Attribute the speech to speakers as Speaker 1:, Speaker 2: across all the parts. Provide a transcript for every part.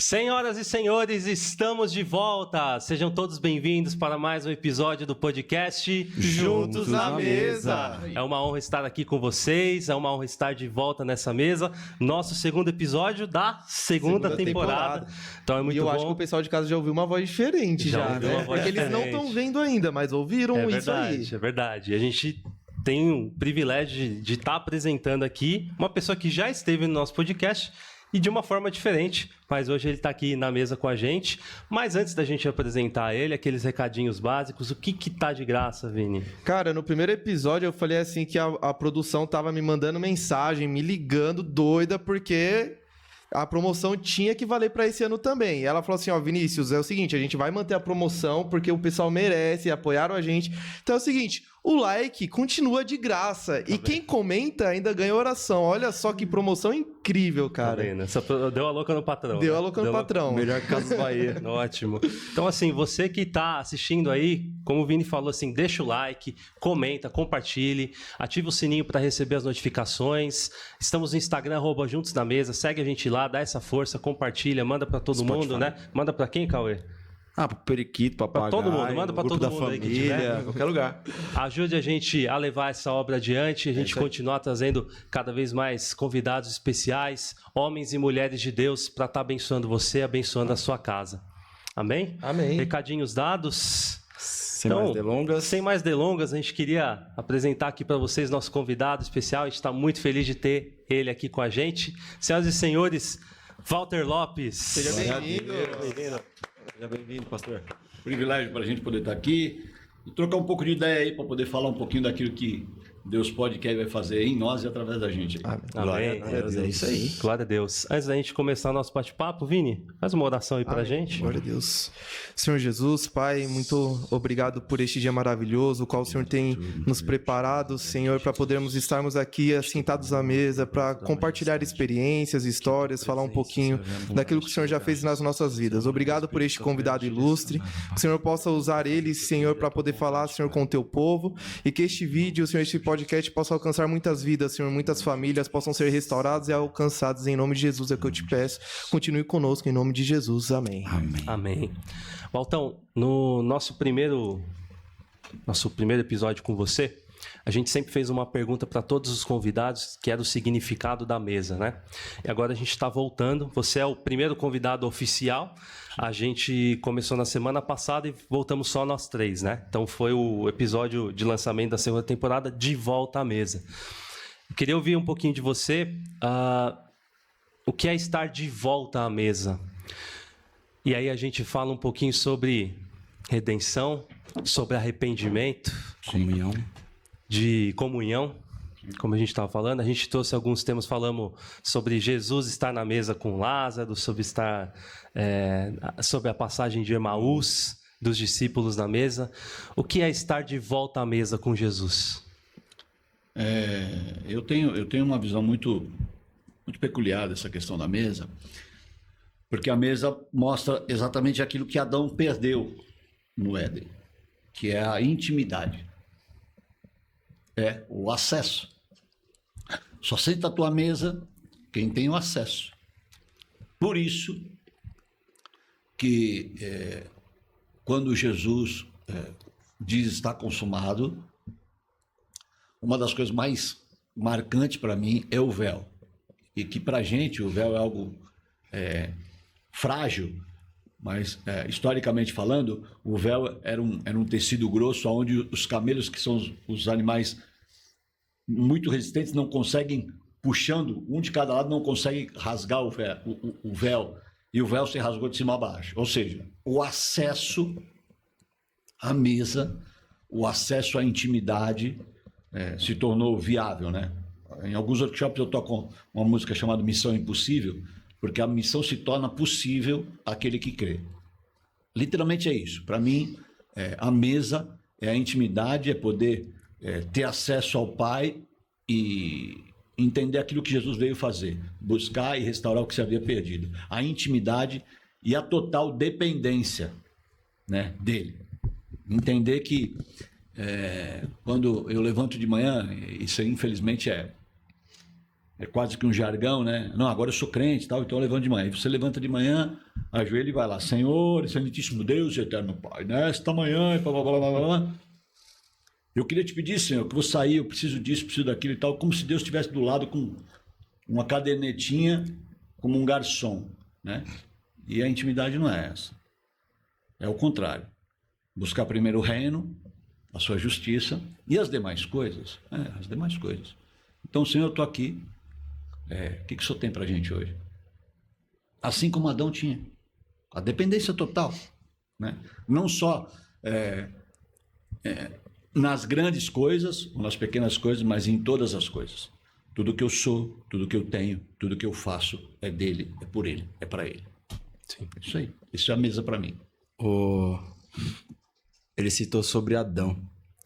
Speaker 1: Senhoras e senhores, estamos de volta! Sejam todos bem-vindos para mais um episódio do podcast
Speaker 2: Juntos na Mesa.
Speaker 1: É uma honra estar aqui com vocês, é uma honra estar de volta nessa mesa. Nosso segundo episódio da segunda temporada. Então é muito bom.
Speaker 2: E eu acho que o pessoal de casa já ouviu uma voz diferente já, né? Porque eles não estão vendo ainda, mas ouviram isso aí.
Speaker 1: É verdade. A gente tem o privilégio de estar apresentando aqui uma pessoa que já esteve no nosso podcast e de uma forma diferente, mas hoje ele está aqui na mesa com a gente. Mas antes da gente apresentar ele, aqueles recadinhos básicos, o que tá de graça, Vini?
Speaker 2: Cara, no primeiro episódio eu falei assim que a produção tava me mandando mensagem, me ligando, doida, porque a promoção tinha que valer para esse ano também. E ela falou assim, ó, Vinícius, é o seguinte, a gente vai manter a promoção porque o pessoal merece, apoiaram a gente. Então é o seguinte, o like continua de graça. E quem comenta ainda ganha oração. Olha só que promoção incrível, cara.
Speaker 1: Deu a louca no patrão.
Speaker 2: Deu a louca no patrão.
Speaker 1: Melhor que Casas Bahia. Ótimo. Então, assim, você que tá assistindo aí, como o Vini falou, assim, deixa o like, comenta, compartilhe, ativa o sininho para receber as notificações. Estamos no Instagram, @Juntos na Mesa. Segue a gente lá, dá essa força, compartilha, manda para todo mundo, né? Manda para quem, Cauê?
Speaker 3: Pro periquito, papagaio,
Speaker 1: pra todo mundo, manda pra todo
Speaker 3: da
Speaker 1: mundo
Speaker 3: família,
Speaker 1: aí que tiver.
Speaker 3: qualquer lugar.
Speaker 1: Ajude a gente a levar essa obra adiante, a gente continuar trazendo cada vez mais convidados especiais, homens e mulheres de Deus, para estar abençoando você, abençoando a sua casa. Amém?
Speaker 2: Amém.
Speaker 1: Recadinhos dados.
Speaker 3: Sem mais delongas,
Speaker 1: a gente queria apresentar aqui para vocês nosso convidado especial. A gente está muito feliz de ter ele aqui com a gente. Senhoras e senhores, Walter Lopes.
Speaker 2: Seja bem-vindo.
Speaker 3: Seja bem-vindo, pastor.
Speaker 4: Privilégio para a gente poder estar aqui e trocar um pouco de ideia aí para poder falar um pouquinho daquilo que Deus pode e quer e vai fazer em nós e através da gente.
Speaker 1: Amém.
Speaker 3: Glória a Deus, é isso aí.
Speaker 1: Glória a Deus. Antes da gente começar nosso bate-papo, Vini, faz uma oração aí pra gente.
Speaker 2: Glória a Deus. Senhor Jesus, Pai, muito obrigado por este dia maravilhoso, o qual o Senhor tem nos preparado, Senhor, para podermos estarmos aqui assentados à mesa, para compartilhar experiências, histórias, falar um pouquinho daquilo que o Senhor já fez nas nossas vidas. Obrigado por este convidado ilustre, que o Senhor possa usar ele, Senhor, para poder falar, Senhor, com o teu povo, e que este vídeo, Senhor, este podcast possa alcançar muitas vidas, Senhor, muitas famílias possam ser restauradas e alcançadas em nome de Jesus, é o que eu te peço. Continue conosco em nome de Jesus. Amém.
Speaker 1: Amém. Waltão, no nosso primeiro episódio com você, a gente sempre fez uma pergunta para todos os convidados, que era o significado da mesa, né? E agora a gente está voltando. Você é o primeiro convidado oficial. A gente começou na semana passada e voltamos só nós três, né? Então foi o episódio de lançamento da segunda temporada, De Volta à Mesa. Eu queria ouvir um pouquinho de você. O que é estar de volta à mesa? E aí a gente fala um pouquinho sobre redenção, sobre arrependimento, de comunhão, como a gente estava falando. A gente trouxe alguns temas, falamos sobre Jesus estar na mesa com Lázaro, sobre a passagem de Emaús, dos discípulos na mesa. O que é estar de volta à mesa com Jesus?
Speaker 4: Eu tenho uma visão muito, muito peculiar dessa questão da mesa, porque a mesa mostra exatamente aquilo que Adão perdeu no Éden, que é a intimidade. É o acesso. Só senta à tua mesa quem tem o acesso. Por isso que quando Jesus diz está consumado, uma das coisas mais marcantes para mim é o véu. E que para a gente o véu é algo frágil, mas historicamente falando, o véu era um tecido grosso onde os camelos, que são os animais muito resistentes, não conseguem, puxando um de cada lado, não conseguem rasgar o véu, e o véu se rasgou de cima a baixo. Ou seja, o acesso à mesa, o acesso à intimidade se tornou viável, né? Em alguns workshops eu toco uma música chamada Missão Impossível, porque a missão se torna possível àquele que crê. Literalmente é isso. Para mim, a mesa é a intimidade, é poder ter acesso ao Pai e entender aquilo que Jesus veio fazer, buscar e restaurar o que se havia perdido. A intimidade e a total dependência, né, dele. Entender que quando eu levanto de manhã, isso infelizmente é quase que um jargão, né? Não, agora eu sou crente, tal, então eu levanto de manhã. Aí você levanta de manhã, ajoelha e vai lá, Senhor, Santíssimo Deus e Eterno Pai, nesta manhã, blá, blá, blá, blá, blá. Eu queria te pedir, Senhor, que eu vou sair, eu preciso disso, preciso daquilo e tal, como se Deus estivesse do lado com uma cadernetinha, como um garçom, né? E a intimidade não é essa. É o contrário. Buscar primeiro o reino, a sua justiça e as demais coisas. As demais coisas. Então, Senhor, eu estou aqui. O que o Senhor tem para a gente hoje? Assim como Adão tinha. A dependência total. Né? Não só nas grandes coisas, ou nas pequenas coisas, mas em todas as coisas. Tudo que eu sou, tudo que eu tenho, tudo que eu faço é dele, é por ele, é para ele.
Speaker 1: Sim.
Speaker 4: Isso aí. Isso é a mesa para mim.
Speaker 3: Ele citou sobre Adão.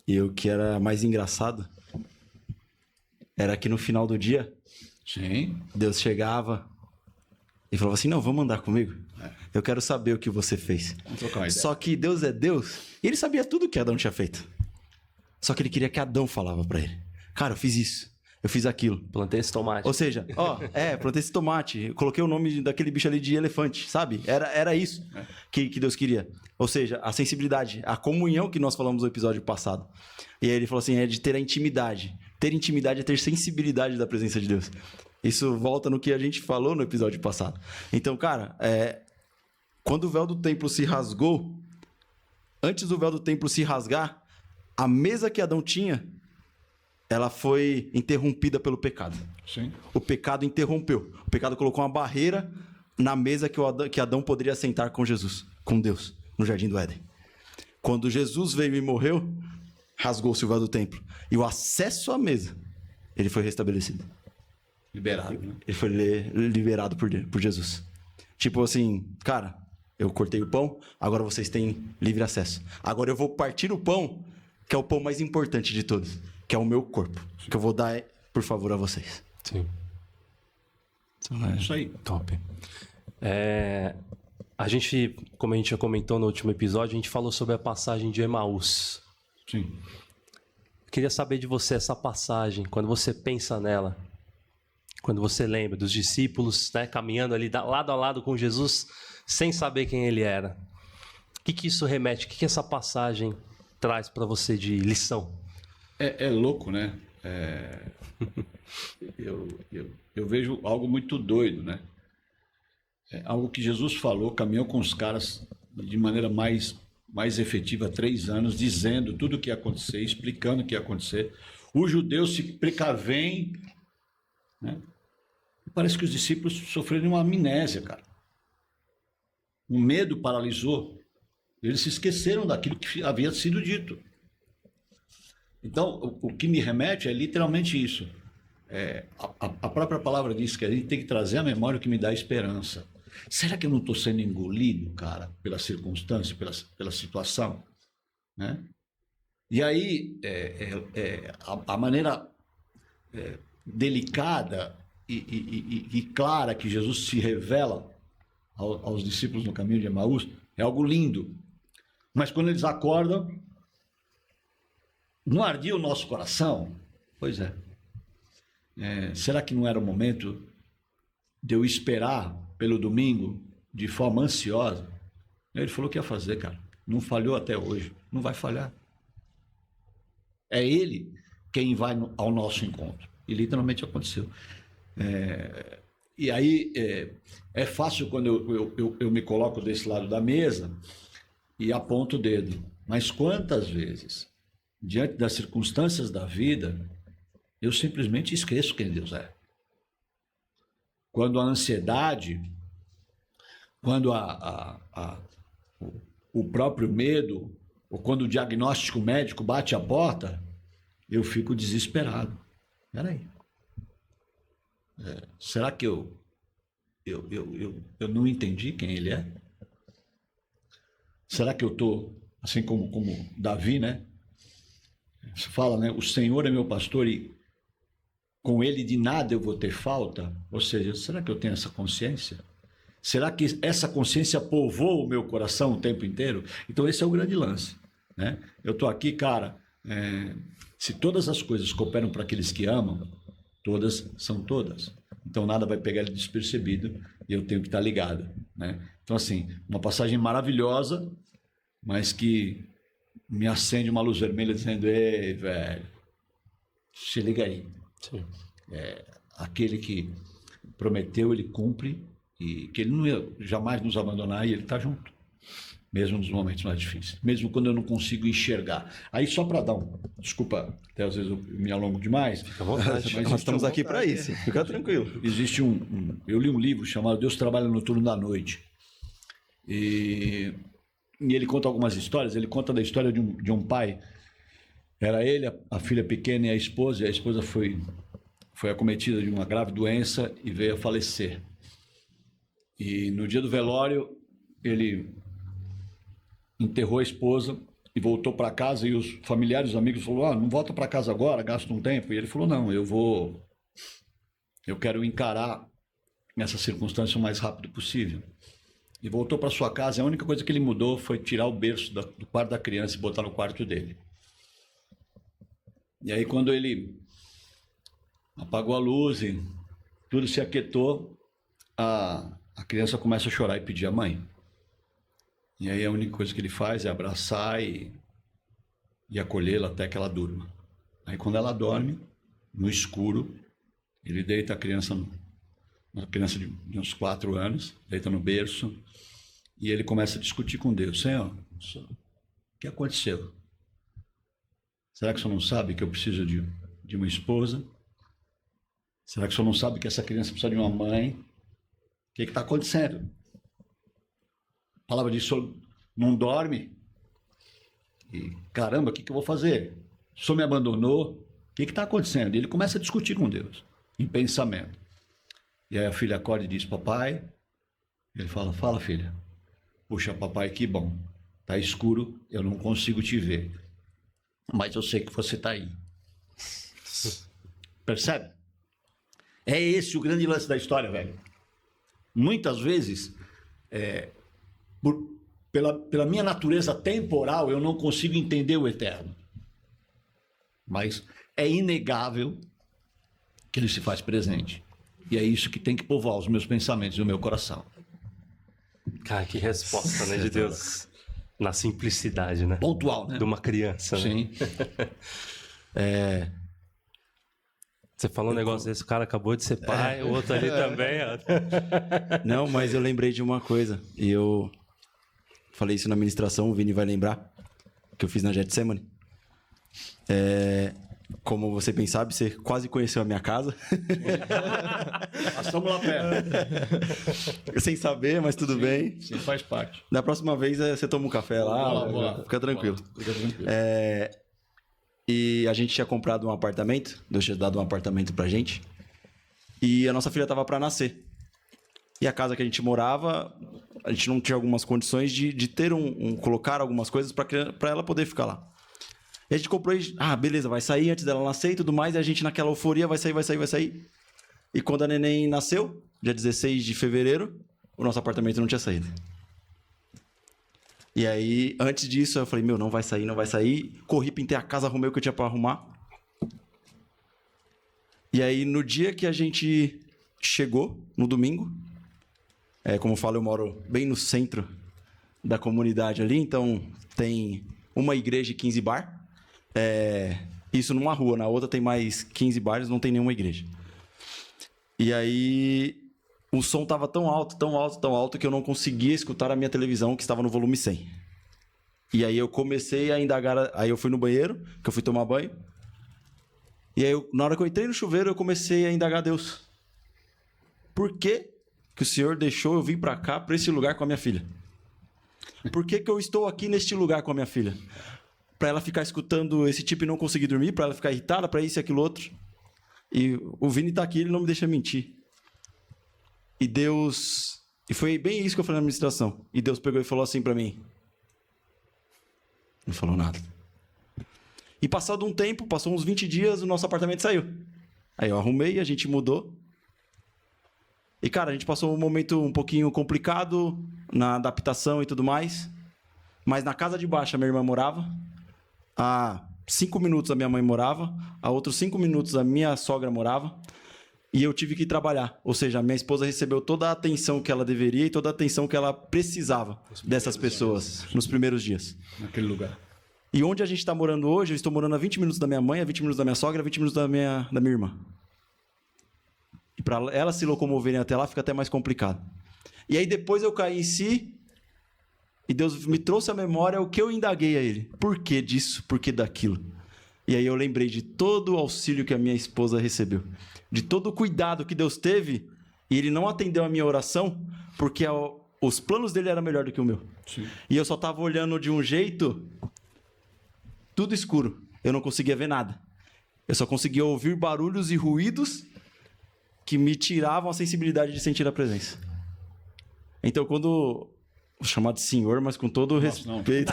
Speaker 3: E o que era mais engraçado era que no final do dia,
Speaker 4: Sim.
Speaker 3: Deus chegava e falava assim, não, vamos andar comigo. Eu quero saber o que você fez.
Speaker 4: Vamos trocar uma ideia.
Speaker 3: Só que Deus é Deus e ele sabia tudo que Adão tinha feito. Só que ele queria que Adão falava para ele. Cara, eu fiz isso. Eu fiz aquilo.
Speaker 1: Plantei esse tomate.
Speaker 3: Ou seja, plantei esse tomate, eu coloquei o nome daquele bicho ali de elefante, sabe? Era isso que Deus queria. Ou seja, a sensibilidade, a comunhão que nós falamos no episódio passado. E aí ele falou assim, é de ter a intimidade. Ter intimidade é ter sensibilidade da presença de Deus. Isso volta no que a gente falou no episódio passado. Então, cara, quando o véu do templo se rasgou, antes do véu do templo se rasgar, a mesa que Adão tinha, ela foi interrompida pelo pecado.
Speaker 4: Sim.
Speaker 3: O pecado interrompeu. O pecado colocou uma barreira na mesa que Adão poderia sentar com Jesus, com Deus, no Jardim do Éden. Quando Jesus veio e morreu, rasgou-se o véu do templo. E o acesso à mesa, ele foi restabelecido.
Speaker 4: Liberado, né?
Speaker 3: Ele foi liberado por Jesus. Tipo assim, cara, eu cortei o pão, agora vocês têm livre acesso. Agora eu vou partir o pão, que é o pão mais importante de todos, que é o meu corpo, que eu vou dar, por favor, a vocês.
Speaker 1: Sim.
Speaker 4: É isso aí.
Speaker 1: Top. A gente, como a gente já comentou no último episódio, a gente falou sobre a passagem de Emaús.
Speaker 4: Sim.
Speaker 1: Eu queria saber de você essa passagem, quando você pensa nela, quando você lembra dos discípulos, né, caminhando ali lado a lado com Jesus, sem saber quem ele era. O que isso remete? O que essa passagem traz para você de lição?
Speaker 4: É louco, né? Eu vejo algo muito doido, né? Algo que Jesus falou, caminhou com os caras de maneira mais efetiva, 3 anos, dizendo tudo o que ia acontecer, explicando o que ia acontecer. Os judeus se precavem, né? Parece que os discípulos sofreram uma amnésia, cara. O medo paralisou. Eles se esqueceram daquilo que havia sido dito. Então, o que me remete é literalmente isso. A própria palavra diz que a gente tem que trazer à memória o que me dá esperança. Será que eu não estou sendo engolido, cara, pela circunstância, pela situação? Né? E aí, a maneira delicada e clara que Jesus se revela aos discípulos no caminho de Emaús é algo lindo. Mas quando eles acordam, não ardia o nosso coração? Pois é. Será que não era o momento de eu esperar pelo domingo de forma ansiosa? Ele falou que ia fazer, cara. Não falhou até hoje. Não vai falhar. É ele quem vai ao nosso encontro. E literalmente aconteceu. E aí é fácil quando eu me coloco desse lado da mesa e aponto o dedo. Mas quantas vezes, diante das circunstâncias da vida, eu simplesmente esqueço quem Deus é. Quando a ansiedade, quando o próprio medo, ou quando o diagnóstico médico bate a porta, eu fico desesperado. Peraí. Será que eu não entendi quem ele é? Será que eu estou, assim como Davi, né? Você fala, né? O Senhor é meu pastor e com ele de nada eu vou ter falta? Ou seja, será que eu tenho essa consciência? Será que essa consciência povoa o meu coração o tempo inteiro? Então esse é o grande lance, né? Eu estou aqui, cara, se todas as coisas cooperam para aqueles que amam, Todas são todas. Então nada vai pegar ele despercebido e eu tenho que estar ligado, né? Então assim, uma passagem maravilhosa, mas que me acende uma luz vermelha dizendo: ei, velho, se liga aí.
Speaker 1: Sim.
Speaker 4: Aquele que prometeu, ele cumpre, e que ele não ia jamais nos abandonar, e ele está junto. Mesmo nos momentos mais difíceis. Mesmo quando eu não consigo enxergar. Aí só para dar um... Desculpa, até às vezes eu me alongo demais.
Speaker 1: Fica à vontade.
Speaker 3: Nós estamos aqui para isso. Fica tranquilo.
Speaker 4: Existe eu li um livro chamado Deus Trabalha no Turno da Noite. E ele conta algumas histórias. Ele conta da história de um pai. Era ele, a filha pequena e a esposa. E a esposa foi acometida de uma grave doença e veio a falecer. E no dia do velório, ele enterrou a esposa e voltou para casa, e os familiares, os amigos falaram: não volta para casa agora, gasta um tempo. E ele falou: não, eu quero encarar essa circunstância o mais rápido possível. E voltou para sua casa. A única coisa que ele mudou foi tirar o berço do quarto da criança e botar no quarto dele. E aí, quando ele apagou a luz e tudo se aquietou, a criança começa a chorar e pedir a mãe. E aí a única coisa que ele faz é abraçar e acolhê-la até que ela durma. Aí quando ela dorme, no escuro, ele deita a criança, uma criança de uns 4 anos, deita no berço, e ele começa a discutir com Deus: Senhor, o que aconteceu? Será que o senhor não sabe que eu preciso de uma esposa? Será que o senhor não sabe que essa criança precisa de uma mãe? O que está acontecendo? A palavra diz: o senhor não dorme? E caramba, o que eu vou fazer? O senhor me abandonou? O que está acontecendo? E ele começa a discutir com Deus, em pensamento. E aí a filha acorda e diz: papai. Ele fala: fala, filha. Puxa, papai, que bom. Está escuro, eu não consigo te ver. Mas eu sei que você está aí. Percebe? É esse o grande lance da história, velho. Muitas vezes, pela minha natureza temporal, eu não consigo entender o eterno. Mas é inegável que ele se faz presente. E é isso que tem que povoar os meus pensamentos e o meu coração.
Speaker 1: Cara, que resposta, né, de Deus. Na simplicidade, né?
Speaker 4: Pontual, né?
Speaker 1: De uma criança, né?
Speaker 4: Sim.
Speaker 1: Você falou um negócio desse, o cara acabou de ser pai, o outro ali também, ó.
Speaker 3: Não, mas eu lembrei de uma coisa. E eu falei isso na ministração, o Vini vai lembrar, que eu fiz na Getsemane. Como você bem sabe, você quase conheceu a minha casa.
Speaker 4: Passamos lá perto.
Speaker 3: Sem saber, mas tudo bem.
Speaker 4: Sim, faz parte.
Speaker 3: Da próxima vez você toma um café lá.
Speaker 4: Vou lá.
Speaker 3: Fica tranquilo.
Speaker 4: Fica tranquilo.
Speaker 3: E a gente tinha comprado um apartamento. Deus tinha dado um apartamento pra gente. E a nossa filha tava pra nascer. E a casa que a gente morava, a gente não tinha algumas condições de ter colocar algumas coisas pra ela poder ficar lá. E a gente comprou e... beleza, vai sair antes dela nascer e tudo mais. E a gente naquela euforia, vai sair. E quando a neném nasceu, dia 16 de fevereiro, o nosso apartamento não tinha saído. E aí, antes disso, eu falei: não vai sair. Corri, pintei a casa, arrumei o que eu tinha pra arrumar. E aí, no dia que a gente chegou, no domingo, como eu falo, eu moro bem no centro da comunidade ali, então tem uma igreja e 15 bar. Isso numa rua, na outra tem mais 15 bares, não tem nenhuma igreja. E aí o som estava tão alto que eu não conseguia escutar a minha televisão, que estava no volume 100. E aí eu comecei a indagar, aí eu fui no banheiro, que eu fui tomar banho. E aí na hora que eu entrei no chuveiro, eu comecei a indagar a Deus. Por que o Senhor deixou eu vir para cá, para esse lugar com a minha filha? Por que eu estou aqui neste lugar com a minha filha? Para ela ficar escutando esse tipo e não conseguir dormir, para ela ficar irritada, para isso e aquilo outro. E o Vini tá aqui, ele não me deixa mentir. E foi bem isso que eu falei na administração. E Deus pegou e falou assim para mim. Não falou nada. E passado um tempo, passou uns 20 dias, o nosso apartamento saiu. Aí eu arrumei, a gente mudou. E cara, a gente passou um momento um pouquinho complicado na adaptação e tudo mais. Mas na casa de baixo a minha irmã morava. 5 minutos a minha mãe morava, a outros 5 minutos a minha sogra morava, e eu tive que trabalhar. Ou seja, a minha esposa recebeu toda a atenção que ela deveria e toda a atenção que ela precisava dessas pessoas nos primeiros dias.
Speaker 4: Naquele lugar.
Speaker 3: E onde a gente está morando hoje, eu estou morando a 20 minutos da minha mãe, a 20 minutos da minha sogra, a 20 minutos da minha irmã. E para elas se locomoverem até lá fica até mais complicado. E aí depois eu caí em si e Deus me trouxe à memória o que eu indaguei a Ele. Por que disso? Por que daquilo? E aí eu lembrei de todo o auxílio que a minha esposa recebeu. De todo o cuidado que Deus teve. E Ele não atendeu a minha oração porque os planos dele eram melhor do que o meu.
Speaker 4: Sim.
Speaker 3: E eu só estava olhando de um jeito... Tudo escuro. Eu não conseguia ver nada. Eu só conseguia ouvir barulhos e ruídos que me tiravam a sensibilidade de sentir a presença. Então, quando... Vou chamar de senhor, mas com todo o respeito.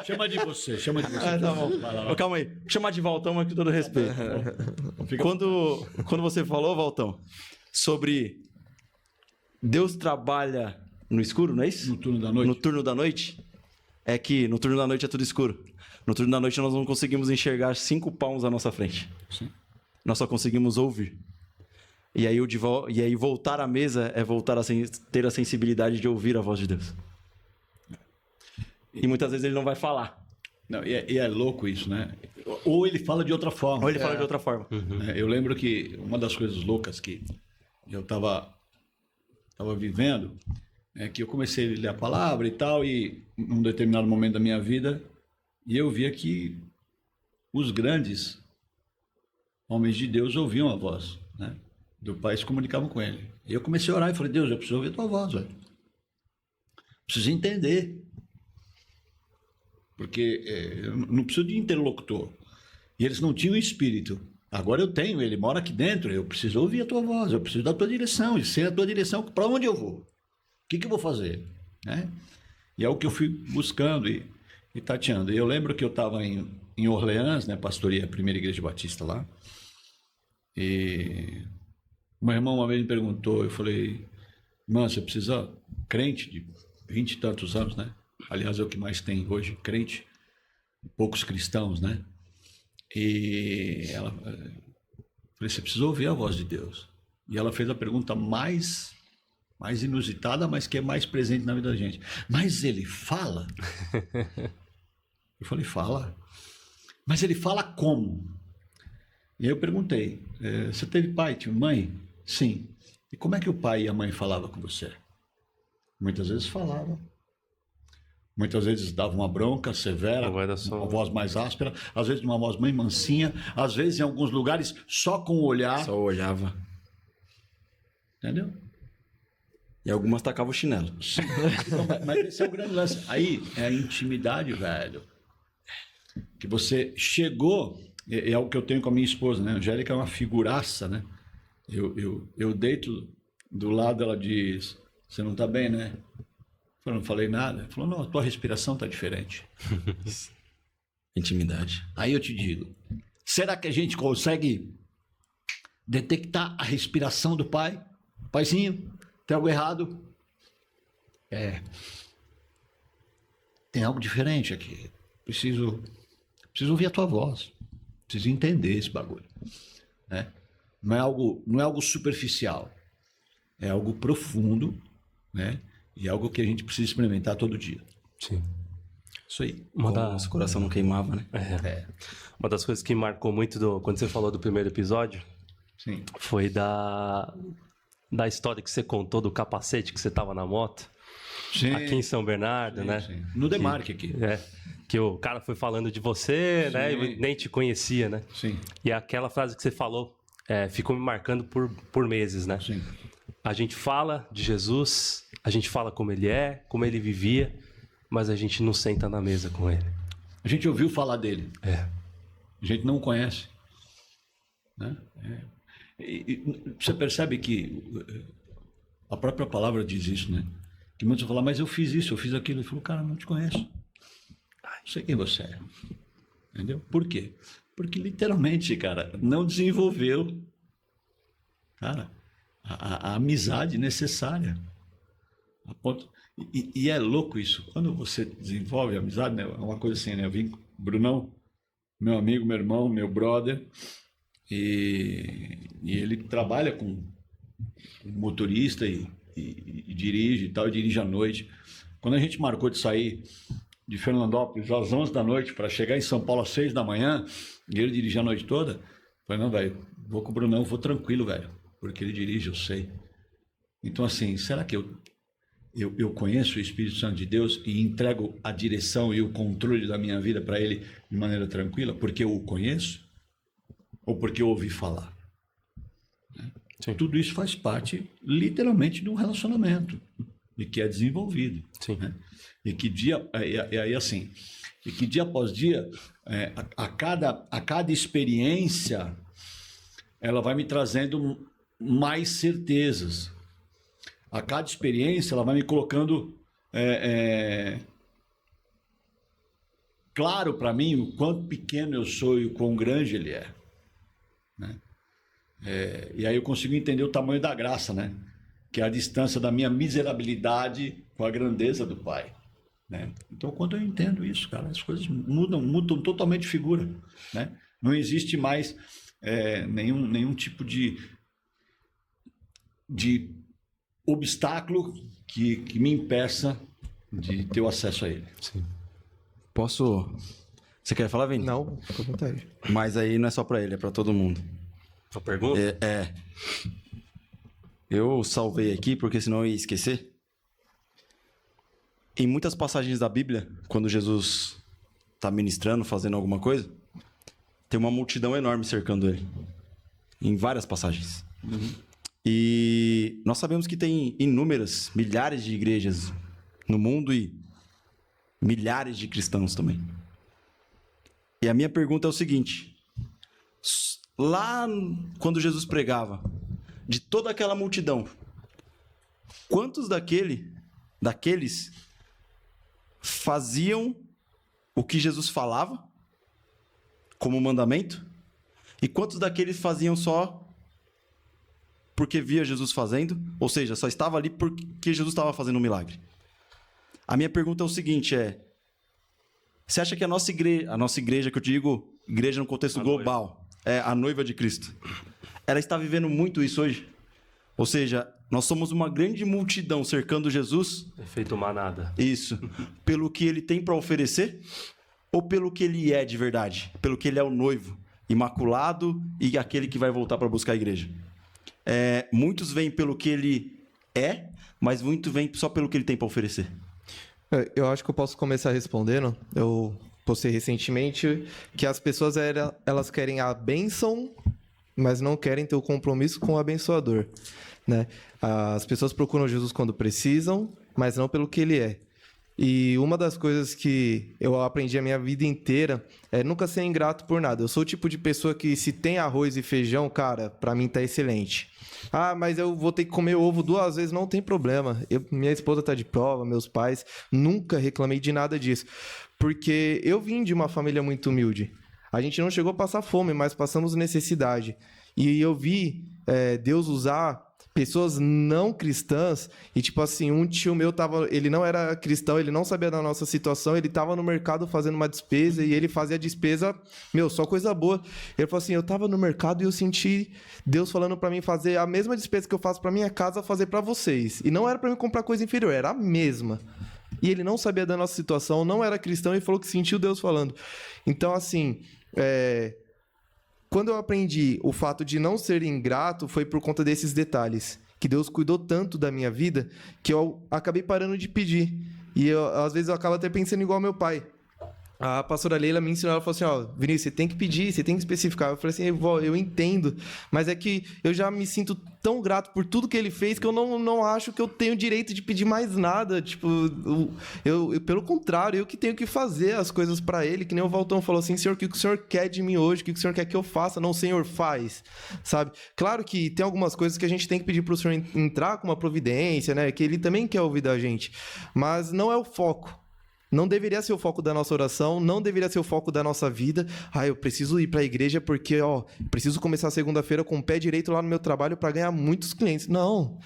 Speaker 4: Chama de você.
Speaker 3: Tá bom.
Speaker 4: Vai lá.
Speaker 3: Ô, calma aí. Vou chamar de Valtão, mas com todo o respeito. Quando você falou, Valtão, sobre Deus trabalha no escuro, não é isso?
Speaker 4: No turno da noite.
Speaker 3: No turno da noite. É que no turno da noite é tudo escuro. No turno da noite nós não conseguimos enxergar 5 palmos à nossa frente.
Speaker 4: Sim.
Speaker 3: Nós só conseguimos ouvir. E aí voltar à mesa é voltar a ter a sensibilidade de ouvir a voz de Deus. E muitas vezes ele não vai falar.
Speaker 4: Não, e é louco isso, né? Ou ele fala de outra forma.
Speaker 3: Ou ele fala de outra forma.
Speaker 4: Eu lembro que uma das coisas loucas que eu estava vivendo é que eu comecei a ler a palavra e tal, e num determinado momento da minha vida, e eu via que os grandes homens de Deus ouviam a voz, né, do Pai, se comunicavam com ele. E eu comecei a orar e falei, Deus, eu preciso ouvir a tua voz, velho. Preciso entender. Porque eu não preciso de interlocutor. E eles não tinham espírito. Agora eu tenho, ele mora aqui dentro, eu preciso ouvir a tua voz, eu preciso da tua direção, e ser a tua direção, para onde eu vou? O que eu vou fazer? Né? E é o que eu fui buscando e tateando. E eu lembro que eu estava em Orleans, né, pastoreei a primeira igreja batista lá, e meu irmão uma vez me perguntou, eu falei, irmão, você precisa, crente de 20 e tantos anos, né? Aliás, é o que mais tem hoje, crente, poucos cristãos, né? E ela, eu falei, você precisa ouvir a voz de Deus. E ela fez a pergunta mais inusitada, mas que é mais presente na vida da gente. Mas ele fala? Eu falei, fala. Mas ele fala como? E aí eu perguntei, você teve pai, tinha mãe? Sim. E como é que o pai e a mãe falavam com você? Muitas vezes falavam. Muitas vezes dava uma bronca severa, uma voz mais áspera, às vezes uma voz bem mansinha, às vezes em alguns lugares só com o olhar.
Speaker 3: Só olhava.
Speaker 4: Entendeu?
Speaker 3: E algumas tacavam o chinelo.
Speaker 4: Então, mas esse é o grande lance. Aí é a intimidade, velho. Que você chegou, é o que eu tenho com a minha esposa, né? A Angélica é uma figuraça, né? Eu deito do lado, ela diz, você não tá bem, né? Eu não falei nada. Ela falou, não, a tua respiração tá diferente.
Speaker 3: Intimidade.
Speaker 4: Aí eu te digo, será que a gente consegue detectar a respiração do pai? Paizinho, tem algo errado? Tem algo diferente aqui. Preciso ouvir a tua voz. Preciso entender esse bagulho. Né? Não é algo superficial. É algo profundo, né? E é algo que a gente precisa experimentar todo dia.
Speaker 1: Sim.
Speaker 3: Isso aí. Nosso coração não queimava, né?
Speaker 1: Uma das coisas que marcou muito quando você falou do primeiro episódio,
Speaker 4: Sim.
Speaker 1: foi da história que você contou do capacete que você tava na moto.
Speaker 4: Sim.
Speaker 1: Aqui em São Bernardo, né?
Speaker 4: Sim. No Demarque aqui.
Speaker 1: Que o cara foi falando de você, né? E nem te conhecia, né?
Speaker 4: Sim.
Speaker 1: E aquela frase que você falou ficou me marcando por meses, né?
Speaker 4: Sim.
Speaker 1: A gente fala de Jesus, a gente fala como ele é, como ele vivia, mas a gente não senta na mesa com ele.
Speaker 4: A gente ouviu falar dele. A gente não conhece. Né? E você percebe que a própria palavra diz isso, né? Que muitos vão falar, mas eu fiz isso, eu fiz aquilo. Ele falou, cara, não te conheço. Não sei quem você é. Entendeu? Por quê? Porque literalmente, cara, não desenvolveu, cara, a amizade necessária. A ponto... E é louco isso. Quando você desenvolve amizade, né? É uma coisa assim, né? Eu vim com o Brunão, meu amigo, meu irmão, meu brother, e ele trabalha com motorista e dirige e tal, e dirige à noite. Quando a gente marcou de sair de Fernandópolis às 11 da noite para chegar em São Paulo às 6 da manhã, e ele dirige a noite toda, eu falei, não, velho, vou com o Brunão, vou tranquilo, velho, porque ele dirige, eu sei. Então, assim, será que eu conheço o Espírito Santo de Deus e entrego a direção e o controle da minha vida para ele de maneira tranquila, porque eu o conheço ou porque eu ouvi falar?
Speaker 1: Sim.
Speaker 4: Tudo isso faz parte, literalmente, de um relacionamento e que é desenvolvido.
Speaker 1: Sim.
Speaker 4: Né? E que dia, aí assim, e que dia após dia, a cada experiência, ela vai me trazendo mais certezas. A cada experiência, ela vai me colocando claro para mim o quanto pequeno eu sou e o quão grande ele é. Né? E aí eu consigo entender o tamanho da graça, né? Que é a distância da minha miserabilidade com a grandeza do Pai. Né? Então, quando eu entendo isso, cara, as coisas mudam totalmente de figura. Né? Não existe mais nenhum tipo de obstáculo que me impeça de ter o acesso a ele.
Speaker 1: Sim.
Speaker 3: Posso... Você quer falar, Vini?
Speaker 2: Não, fica à vontade.
Speaker 3: Mas aí não é só para ele, é para todo mundo.
Speaker 1: Uma pergunta?
Speaker 3: Eu salvei aqui porque senão eu ia esquecer. Em muitas passagens da Bíblia, quando Jesus está ministrando, fazendo alguma coisa, tem uma multidão enorme cercando ele. Em várias passagens.
Speaker 1: Uhum.
Speaker 3: E nós sabemos que tem inúmeras, milhares de igrejas no mundo e milhares de cristãos também. E a minha pergunta é o seguinte: lá quando Jesus pregava, de toda aquela multidão, quantos daqueles faziam o que Jesus falava como mandamento? E quantos daqueles faziam só porque via Jesus fazendo? Ou seja, só estava ali porque Jesus estava fazendo um milagre. A minha pergunta é o seguinte, você acha que a nossa igreja, que eu digo igreja no contexto global, a noiva de Cristo, ela está vivendo muito isso hoje? Ou seja, nós somos uma grande multidão cercando Jesus.
Speaker 1: Efeito manada.
Speaker 3: Isso. Pelo que ele tem para oferecer? Ou pelo que ele é de verdade? Pelo que ele é o noivo, imaculado e aquele que vai voltar para buscar a igreja? Muitos vêm pelo que ele é, mas muitos vêm só pelo que ele tem para oferecer.
Speaker 2: Eu acho que eu posso começar respondendo. Eu postei recentemente que as pessoas elas querem a bênção, mas não querem ter o compromisso com o abençoador. Né? As pessoas procuram Jesus quando precisam, mas não pelo que ele é. E uma das coisas que eu aprendi a minha vida inteira é nunca ser ingrato por nada. Eu sou o tipo de pessoa que, se tem arroz e feijão, cara, pra mim tá excelente. Ah, mas eu vou ter que comer ovo 2 vezes, não tem problema. Minha esposa tá de prova, meus pais, nunca reclamei de nada disso. Porque eu vim de uma família muito humilde. A gente não chegou a passar fome, mas passamos necessidade. E eu vi Deus usar pessoas não cristãs, e tipo assim, um tio meu ele não era cristão, ele não sabia da nossa situação, ele tava no mercado fazendo uma despesa, e ele fazia a despesa, só coisa boa. Ele falou assim, eu tava no mercado e eu senti Deus falando pra mim fazer a mesma despesa que eu faço pra minha casa, fazer pra vocês. E não era pra mim comprar coisa inferior, era a mesma. E ele não sabia da nossa situação, não era cristão, e falou que sentiu Deus falando. Então, assim, quando eu aprendi o fato de não ser ingrato, foi por conta desses detalhes. Que Deus cuidou tanto da minha vida que eu acabei parando de pedir. E às vezes eu acabo até pensando igual meu pai. A pastora Leila me ensinou, ela falou assim, Vinícius, você tem que pedir, você tem que especificar. Eu falei assim, vó, eu entendo, mas é que eu já me sinto tão grato por tudo que ele fez que eu não acho que eu tenho direito de pedir mais nada. Tipo, eu pelo contrário, eu que tenho que fazer as coisas pra ele, que nem o Valtão falou assim, Senhor, o que o Senhor quer de mim hoje? O que o Senhor quer que eu faça? Não, o Senhor faz, sabe? Claro que tem algumas coisas que a gente tem que pedir pro Senhor entrar com uma providência, né? Que ele também quer ouvir da gente, mas não é o foco. Não deveria ser o foco da nossa oração, não deveria ser o foco da nossa vida. Eu preciso ir para a igreja porque, preciso começar a segunda-feira com o pé direito lá no meu trabalho para ganhar muitos clientes. Não.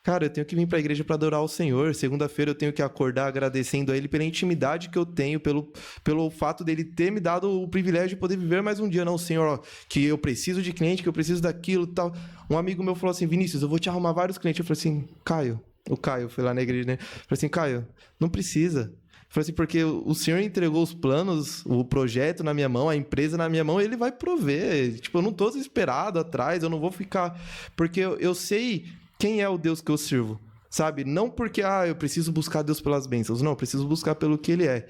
Speaker 2: Cara, eu tenho que vir para a igreja para adorar o Senhor. Segunda-feira eu tenho que acordar agradecendo a Ele pela intimidade que eu tenho, pelo fato dele ter me dado o privilégio de poder viver mais um dia. Não, Senhor, ó, que eu preciso de cliente, que eu preciso daquilo e tal. Um amigo meu falou assim, Vinícius, eu vou te arrumar vários clientes. Eu falei assim, Caio, o Caio foi lá na igreja, né? Eu falei assim, Caio, não precisa. Falei assim, porque o senhor entregou os planos, o projeto na minha mão, a empresa na minha mão, ele vai prover. Tipo, eu não tô desesperado atrás, eu não vou ficar... Porque eu sei quem é o Deus que eu sirvo, sabe? Não porque, eu preciso buscar Deus pelas bênçãos. Não, eu preciso buscar pelo que ele é.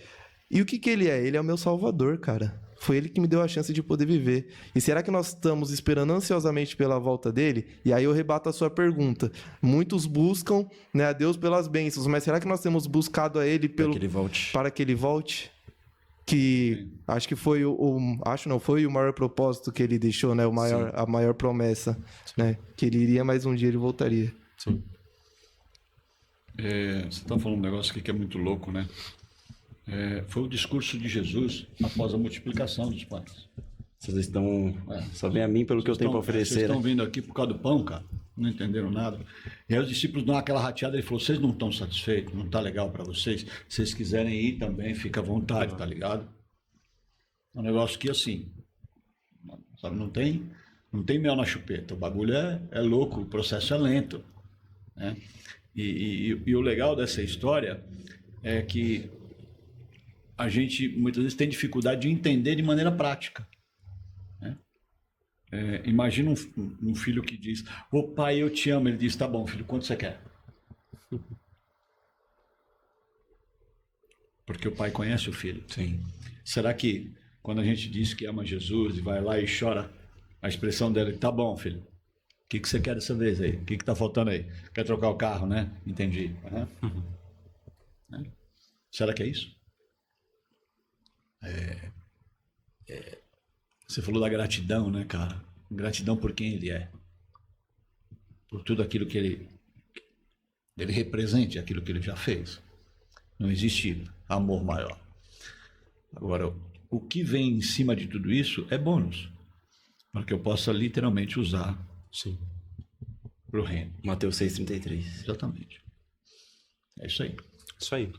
Speaker 2: E o que ele é? Ele é o meu salvador, cara. Foi ele que me deu a chance de poder viver. E será que nós estamos esperando ansiosamente pela volta dele? E aí eu rebato a sua pergunta. Muitos buscam, né, a Deus pelas bênçãos, mas será que nós temos buscado a ele
Speaker 3: Para que ele volte.
Speaker 2: para que ele volte? Que acho que foi foi o maior propósito que ele deixou, né? A maior promessa, né? Que ele iria, mas um dia ele voltaria.
Speaker 1: Sim.
Speaker 4: Você está falando um negócio aqui que é muito louco, né? Foi o discurso de Jesus após a multiplicação dos pães.
Speaker 3: Vocês estão... Só vem a mim pelo que eu tenho para
Speaker 4: Vocês
Speaker 3: oferecer,
Speaker 4: estão
Speaker 3: né?
Speaker 4: vindo aqui por causa do pão, cara. Não entenderam nada. E aí os discípulos dão aquela rateada. Ele falou, vocês não estão satisfeitos? Não está legal para vocês? Se vocês quiserem ir também, fica à vontade, tá ligado? É um negócio que, assim, sabe, não tem mel na chupeta. O bagulho é louco, o processo é lento, né? E o legal dessa história é que a gente muitas vezes tem dificuldade de entender de maneira prática, né? Imagina um filho que diz, ô pai, eu te amo. Ele diz, tá bom, filho, quanto você quer? Porque o pai conhece o filho.
Speaker 3: Sim.
Speaker 4: Será que quando a gente diz que ama Jesus e vai lá e chora, a expressão dela é, tá bom, filho, o que você quer dessa vez aí? O que tá faltando aí? Quer trocar o carro, né? Entendi. Né? Será que é isso? Você falou da gratidão, né, cara? Gratidão por quem ele é. Por tudo aquilo que ele represente, aquilo que ele já fez. Não existe amor maior. Agora, o que vem em cima de tudo isso é bônus. Para que eu possa literalmente usar para o reino.
Speaker 3: Mateus 6,33.
Speaker 4: Exatamente. É isso aí.
Speaker 1: Isso aí.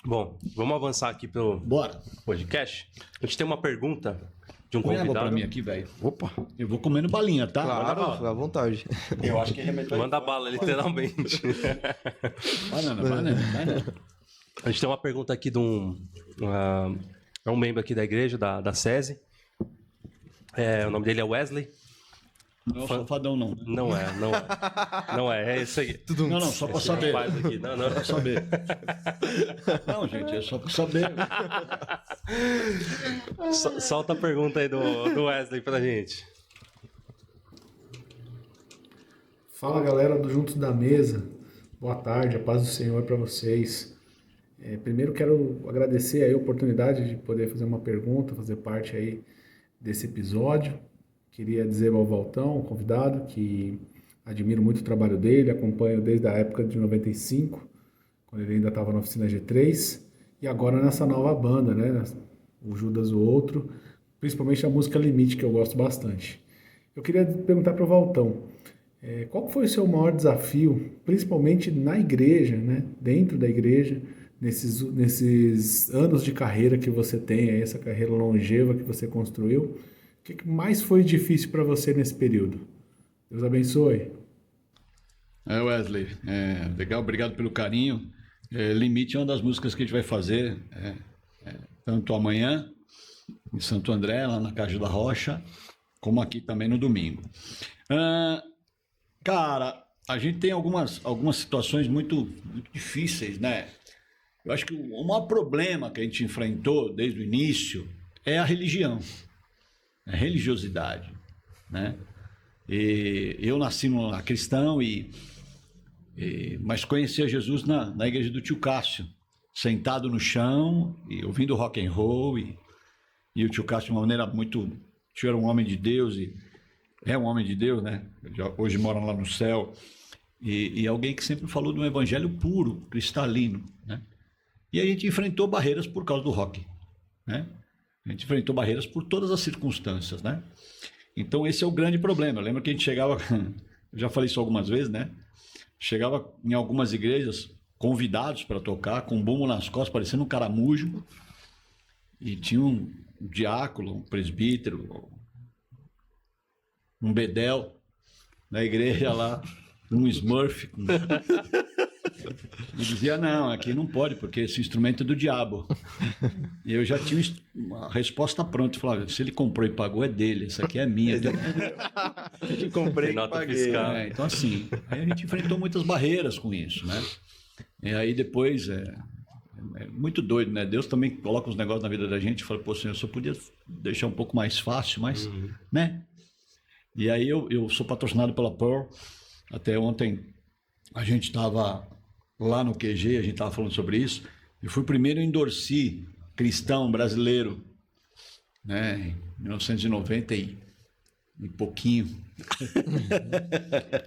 Speaker 1: Bom, vamos avançar aqui pelo
Speaker 4: Bora.
Speaker 1: podcast. A gente tem uma pergunta de um
Speaker 4: Põe água
Speaker 1: convidado.
Speaker 4: para mim aqui, velho.
Speaker 3: Opa!
Speaker 4: Eu vou comendo balinha, tá?
Speaker 2: Claro, fica à vontade.
Speaker 3: Eu acho que ele
Speaker 1: Manda bala, literalmente.
Speaker 4: Banana.
Speaker 1: A gente tem uma pergunta aqui de é um membro aqui da igreja, da SESI. O nome dele é Wesley.
Speaker 4: Não é o safadão, não. Né?
Speaker 1: Não é esse aí.
Speaker 4: Não, só para saber.
Speaker 1: Rapaz aqui. Não.
Speaker 4: Pra saber. Não, gente, é só para saber.
Speaker 1: Solta a pergunta aí do Wesley pra gente.
Speaker 5: Fala galera do Juntos da Mesa, boa tarde, a paz do Senhor para vocês. Primeiro quero agradecer aí a oportunidade de poder fazer uma pergunta, fazer parte aí desse episódio. Queria dizer ao Valtão, convidado, que admiro muito o trabalho dele, acompanho desde a época de 95, quando ele ainda estava na oficina G3, e agora nessa nova banda, né, o Judas o Outro, principalmente a música Limite, que eu gosto bastante. Eu queria perguntar para o Valtão, qual foi o seu maior desafio, principalmente na igreja, né, dentro da igreja, nesses anos de carreira que você tem, essa carreira longeva que você construiu? O que mais foi difícil para você nesse período? Deus abençoe.
Speaker 4: Wesley, legal, obrigado pelo carinho. Limite é uma das músicas que a gente vai fazer, tanto amanhã, em Santo André, lá na Caju da Rocha, como aqui também no domingo. Cara, a gente tem algumas situações muito difíceis, né? Eu acho que o maior problema que a gente enfrentou desde o início é a religião, a religiosidade, né? E eu nasci numa cristão, mas conheci a Jesus na igreja do tio Cássio, sentado no chão e ouvindo rock and roll, e o tio Cássio de uma maneira muito... O tio era um homem de Deus e é um homem de Deus, né? Hoje mora lá no céu, e alguém que sempre falou de um evangelho puro, cristalino, né? E a gente enfrentou barreiras por causa do rock, né? A gente enfrentou barreiras por todas as circunstâncias, né? Então esse é o grande problema. Eu lembro que a gente chegava já falei isso algumas vezes, né? Chegava em algumas igrejas, convidados para tocar, com um bumbo nas costas, parecendo um caramujo. E tinha um diácono, um presbítero, um bedel na igreja lá, um Smurf. E dizia, não, aqui não pode, porque esse instrumento é do diabo. E eu já tinha uma resposta pronta. Eu falava, se ele comprou e pagou, é dele. Essa aqui é minha.
Speaker 3: Eu comprei
Speaker 1: Nota
Speaker 3: e paguei.
Speaker 1: fiscal.
Speaker 4: Então, assim, aí a gente enfrentou muitas barreiras com isso, né? E aí depois, é muito doido, né? Deus também coloca os negócios na vida da gente e fala, pô, Senhor, eu só podia deixar um pouco mais fácil, mas, né? E aí eu sou patrocinado pela Pearl. Até ontem a gente estava lá no QG, a gente estava falando sobre isso. Eu fui o primeiro endorsee cristão brasileiro, né? Em 1990 e pouquinho.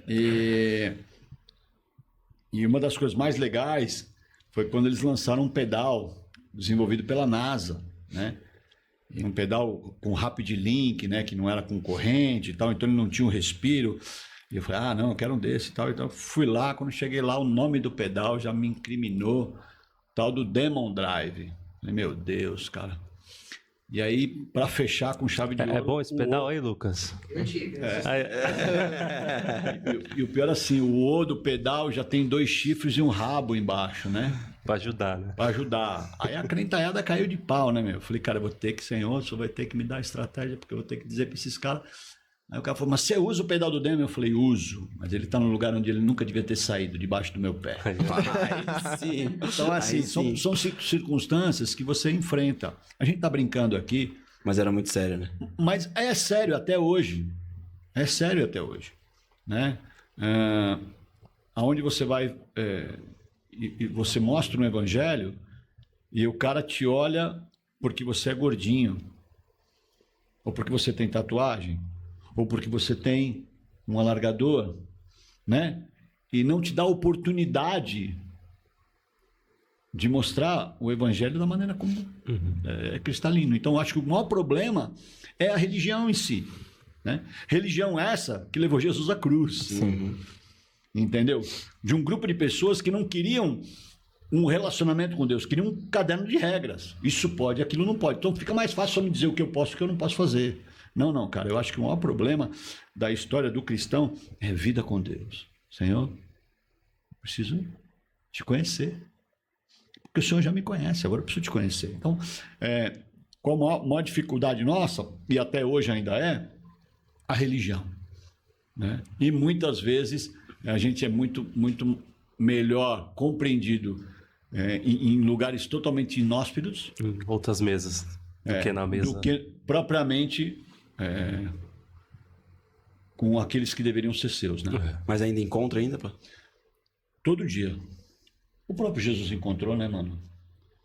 Speaker 4: E uma das coisas mais legais foi quando eles lançaram um pedal desenvolvido pela NASA, né? E um pedal com rapid link, né? Que não era com corrente e tal, então ele não tinha um respiro. E eu falei, ah, não, eu quero um desse e tal. Então fui lá, quando cheguei lá, o nome do pedal já me incriminou, tal do Demon Drive. Falei, meu Deus, cara. E aí, para fechar com chave de ouro...
Speaker 1: É bom esse pedal aí, Lucas?
Speaker 4: E o pior assim, o O do pedal já tem 2 chifres e um rabo embaixo, né?
Speaker 1: Pra ajudar, né?
Speaker 4: Pra ajudar. Aí a crentalhada caiu de pau, né, meu? Eu falei, cara, eu vou ter que, Senhor, o senhor vai ter que me dar estratégia, porque eu vou ter que dizer pra esses caras... Aí o cara falou, mas você usa o pedal do Demo? Eu falei, uso. Mas ele tá num lugar onde ele nunca devia ter saído, debaixo do meu pé.
Speaker 3: Aí sim.
Speaker 4: Então, assim,
Speaker 3: Aí sim.
Speaker 4: são circunstâncias que você enfrenta. A gente tá brincando aqui,
Speaker 3: Mas era muito sério, né?
Speaker 4: mas é sério até hoje. É sério até hoje. Né? Aonde você vai e você mostra um evangelho e o cara te olha porque você é gordinho, ou porque você tem tatuagem, ou porque você tem um alargador, né? E não te dá oportunidade de mostrar o evangelho da maneira como é cristalino. Então, eu acho que o maior problema é a religião em si, né? Religião essa que levou Jesus à cruz. Entendeu? De um grupo de pessoas que não queriam um relacionamento com Deus, queriam um caderno de regras. Isso pode, aquilo não pode. Então fica mais fácil só me dizer o que eu posso e o que eu não posso fazer. Não, cara, eu acho que o maior problema da história do cristão é vida com Deus. Senhor, preciso te conhecer. Porque o Senhor já me conhece, agora eu preciso te conhecer. Então, qual a maior dificuldade nossa, e até hoje ainda é, a religião. Né? E muitas vezes a gente é muito, muito melhor compreendido em lugares totalmente inóspitos.
Speaker 1: Em outras mesas do que na mesa.
Speaker 4: Do que propriamente com aqueles que deveriam ser seus, né?
Speaker 3: Mas ainda encontra ainda, pô?
Speaker 4: Todo dia. O próprio Jesus encontrou, né, mano?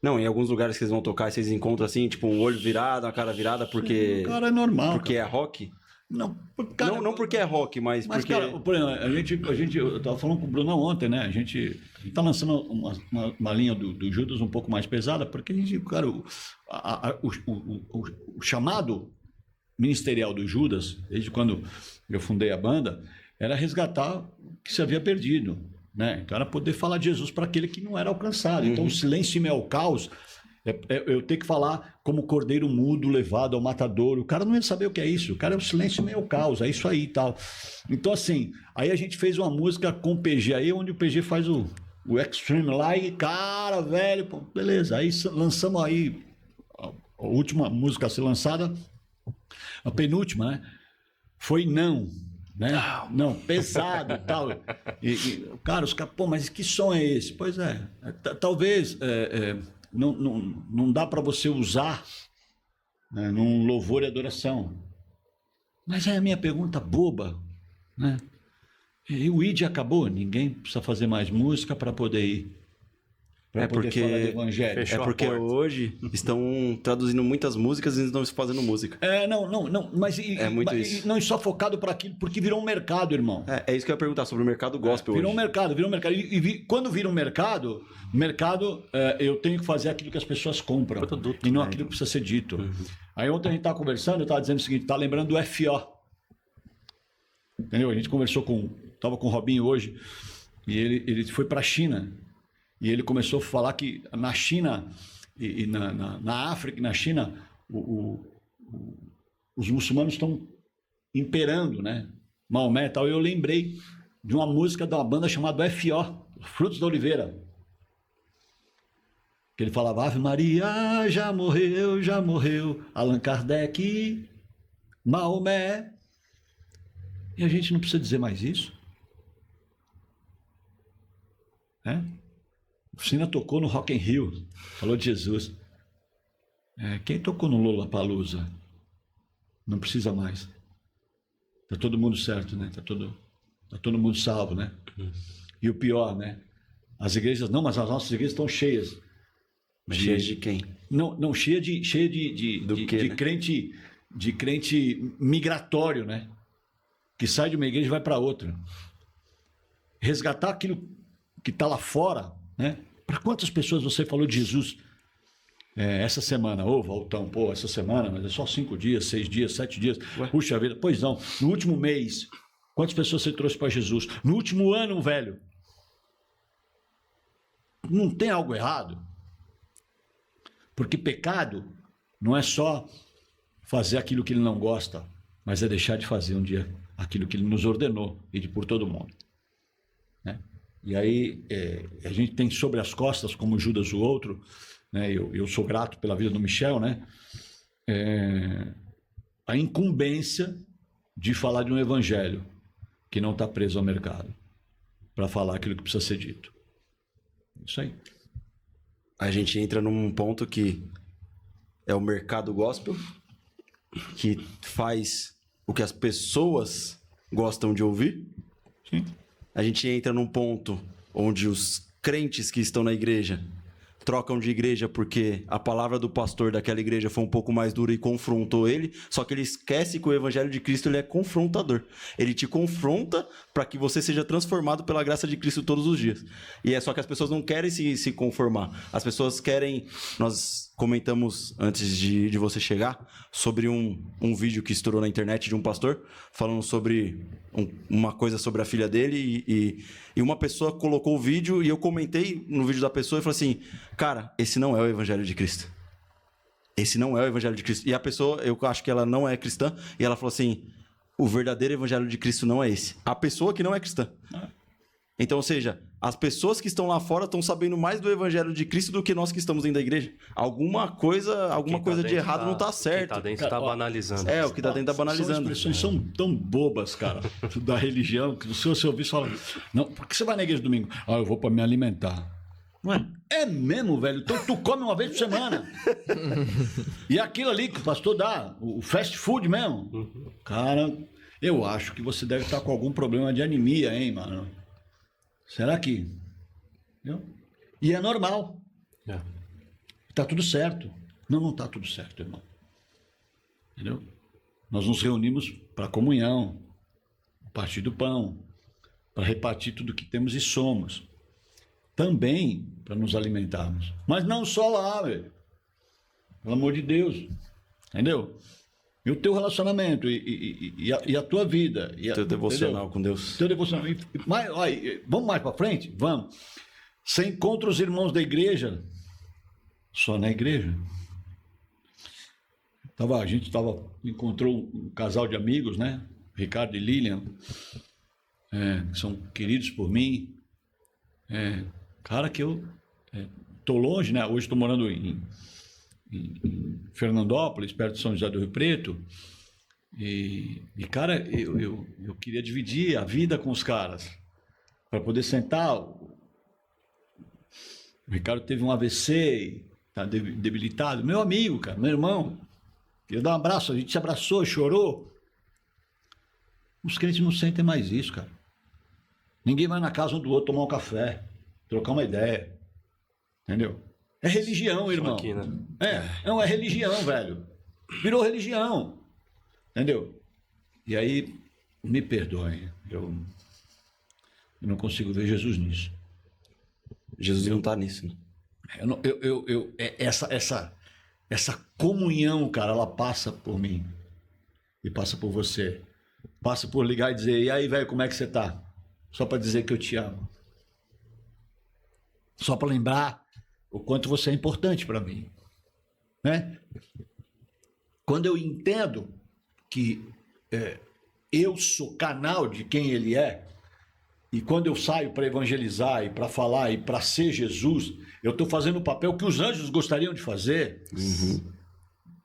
Speaker 3: Não, em alguns lugares que vocês vão tocar, vocês encontram assim, tipo, um olho virado, uma cara virada, porque...
Speaker 4: O cara é normal.
Speaker 3: Porque é rock?
Speaker 4: Não, cara,
Speaker 3: Não porque é rock, mas porque...
Speaker 4: cara, por exemplo, eu tava falando com o Bruno ontem, né? A gente tá lançando uma linha do Judas um pouco mais pesada, porque a gente, cara, o chamado ministerial do Judas, desde quando eu fundei a banda, era resgatar o que se havia perdido, né? Então era poder falar de Jesus para aquele que não era alcançado. Então o silêncio em meio ao caos, eu tenho que falar como cordeiro mudo levado ao matadouro. O cara não ia saber o que é isso. O cara é o silêncio em meio ao caos, é isso aí e tal. Então assim, aí a gente fez uma música com o PG aí, onde o PG faz o Extreme Like, cara, velho, pô, beleza. Aí lançamos aí a última música a ser lançada, a penúltima, né? Foi Não, né? Não, pesado e tal. Cara, os caras, pô, mas que som é esse? Pois é, talvez não dá para você usar, né, num louvor e adoração. Mas é a minha pergunta boba, né? E o ID acabou, ninguém precisa fazer mais música para poder ir.
Speaker 3: Porque
Speaker 4: falar do evangelho.
Speaker 1: Fechou.
Speaker 3: É porque hoje estão traduzindo muitas músicas e não estão fazendo música.
Speaker 4: Não, mas
Speaker 3: muito
Speaker 4: mas
Speaker 3: isso.
Speaker 4: não só focado para aquilo, porque virou um mercado, irmão.
Speaker 3: É isso que eu ia perguntar sobre o mercado gospel
Speaker 4: Virou um
Speaker 3: hoje.
Speaker 4: mercado. Quando vira um mercado, eu tenho que fazer aquilo que as pessoas compram.
Speaker 1: Produto,
Speaker 4: e não aquilo que precisa ser dito. Aí ontem a gente estava conversando, eu estava dizendo o seguinte, tá lembrando do FO. Entendeu? A gente tava com o Robinho hoje, e ele foi para a China, e ele começou a falar que na China e na África e na China, os muçulmanos estão imperando, né? Maomé e tal. E eu lembrei de uma música de uma banda chamada FO, Frutos da Oliveira. Que ele falava, Ave Maria, já morreu, Allan Kardec, Maomé. E a gente não precisa dizer mais isso? O Sina tocou no Rock in Rio, falou de Jesus. Quem tocou no Lollapalooza? Não precisa mais. Tá todo mundo certo, né? Tá todo mundo salvo, né? E o pior, né? As igrejas, não, mas as nossas igrejas estão cheias.
Speaker 3: Cheias de quem?
Speaker 4: Não, cheia de
Speaker 3: quê, né?
Speaker 4: crente migratório, né? Que sai de uma igreja e vai para outra. Resgatar aquilo que está lá fora, né? Para quantas pessoas você falou de Jesus essa semana? Ô, Valtão, pô, essa semana, mas é só 5 dias, 6 dias, 7 dias.
Speaker 3: Ué?
Speaker 4: Puxa vida, pois não. No último mês, quantas pessoas você trouxe para Jesus? No último ano, velho. Não tem algo errado? Porque pecado não é só fazer aquilo que ele não gosta, mas é deixar de fazer um dia aquilo que ele nos ordenou e de por todo mundo. Né? E aí a gente tem sobre as costas, como Judas o outro, né? Eu sou grato pela vida do Michel, né? A incumbência de falar de um evangelho que não está preso ao mercado, para falar aquilo que precisa ser dito. Isso aí.
Speaker 3: A gente entra num ponto que é o mercado gospel, que faz o que as pessoas gostam de ouvir.
Speaker 4: Sim.
Speaker 3: A gente entra num ponto onde os crentes que estão na igreja trocam de igreja porque a palavra do pastor daquela igreja foi um pouco mais dura e confrontou ele, só que ele esquece que o evangelho de Cristo ele é confrontador. Ele te confronta para que você seja transformado pela graça de Cristo todos os dias. E é só que as pessoas não querem se conformar. As pessoas querem... Nós comentamos antes de você chegar sobre um vídeo que estourou na internet de um pastor falando sobre uma coisa sobre a filha dele e uma pessoa colocou o vídeo e eu comentei no vídeo da pessoa e falei assim, cara, esse não é o evangelho de Cristo. Esse não é o evangelho de Cristo. E a pessoa, eu acho que ela não é cristã, e ela falou assim, o verdadeiro evangelho de Cristo não é esse. A pessoa que não é cristã. Então, ou seja, as pessoas que estão lá fora estão sabendo mais do evangelho de Cristo do que nós que estamos dentro da igreja. Alguma coisa de errado não está certo.
Speaker 1: Quem tá dentro está banalizando.
Speaker 3: O que está dentro está banalizando.
Speaker 4: São expressões são tão bobas, cara, da religião, que se você ouvir, você fala, não, por que você vai na igreja domingo? Eu vou para me alimentar. Ué, é mesmo, velho? Então tu come uma vez por semana. E aquilo ali que o pastor dá, o fast food mesmo. Cara, eu acho que você deve estar com algum problema de anemia, hein, mano? Será que... Entendeu? E é normal. Tá tudo certo. Não tá tudo certo, irmão. Entendeu? Nós nos reunimos para comunhão, partir do pão, para repartir tudo que temos e somos. Também para nos alimentarmos. Mas não só lá, velho. Pelo amor de Deus. Entendeu? E o teu relacionamento, e a tua vida. E
Speaker 3: teu devocional, entendeu? Com Deus.
Speaker 4: Teu devocional. Vamos mais para frente? Vamos. Você encontra os irmãos da igreja só na igreja. A gente encontrou um casal de amigos, né? Ricardo e Lilian, que são queridos por mim. Cara, que eu tô longe, né? Hoje estou morando em Fernandópolis, perto de São José do Rio Preto. E cara, eu queria dividir a vida com os caras, para poder sentar. O Ricardo teve um AVC, tá debilitado. Meu amigo, cara, meu irmão. Queria dar um abraço, a gente se abraçou, chorou. Os crentes não sentem mais isso, cara. Ninguém vai na casa um do outro tomar um café, trocar uma ideia. Entendeu? É religião, irmão.
Speaker 1: Aqui, né?
Speaker 4: É religião, velho. Virou religião. Entendeu? E aí, me perdoem, eu não consigo ver Jesus nisso.
Speaker 3: Jesus não está nisso, né?
Speaker 4: Essa comunhão, cara, ela passa por mim e passa por você. passa por ligar e dizer, e aí, velho, como é que você tá? Só para dizer que eu te amo. Só para lembrar o quanto você é importante para mim. Né? Quando eu entendo que eu sou canal de quem ele é, e quando eu saio para evangelizar e para falar e para ser Jesus, eu estou fazendo o papel que os anjos gostariam de fazer.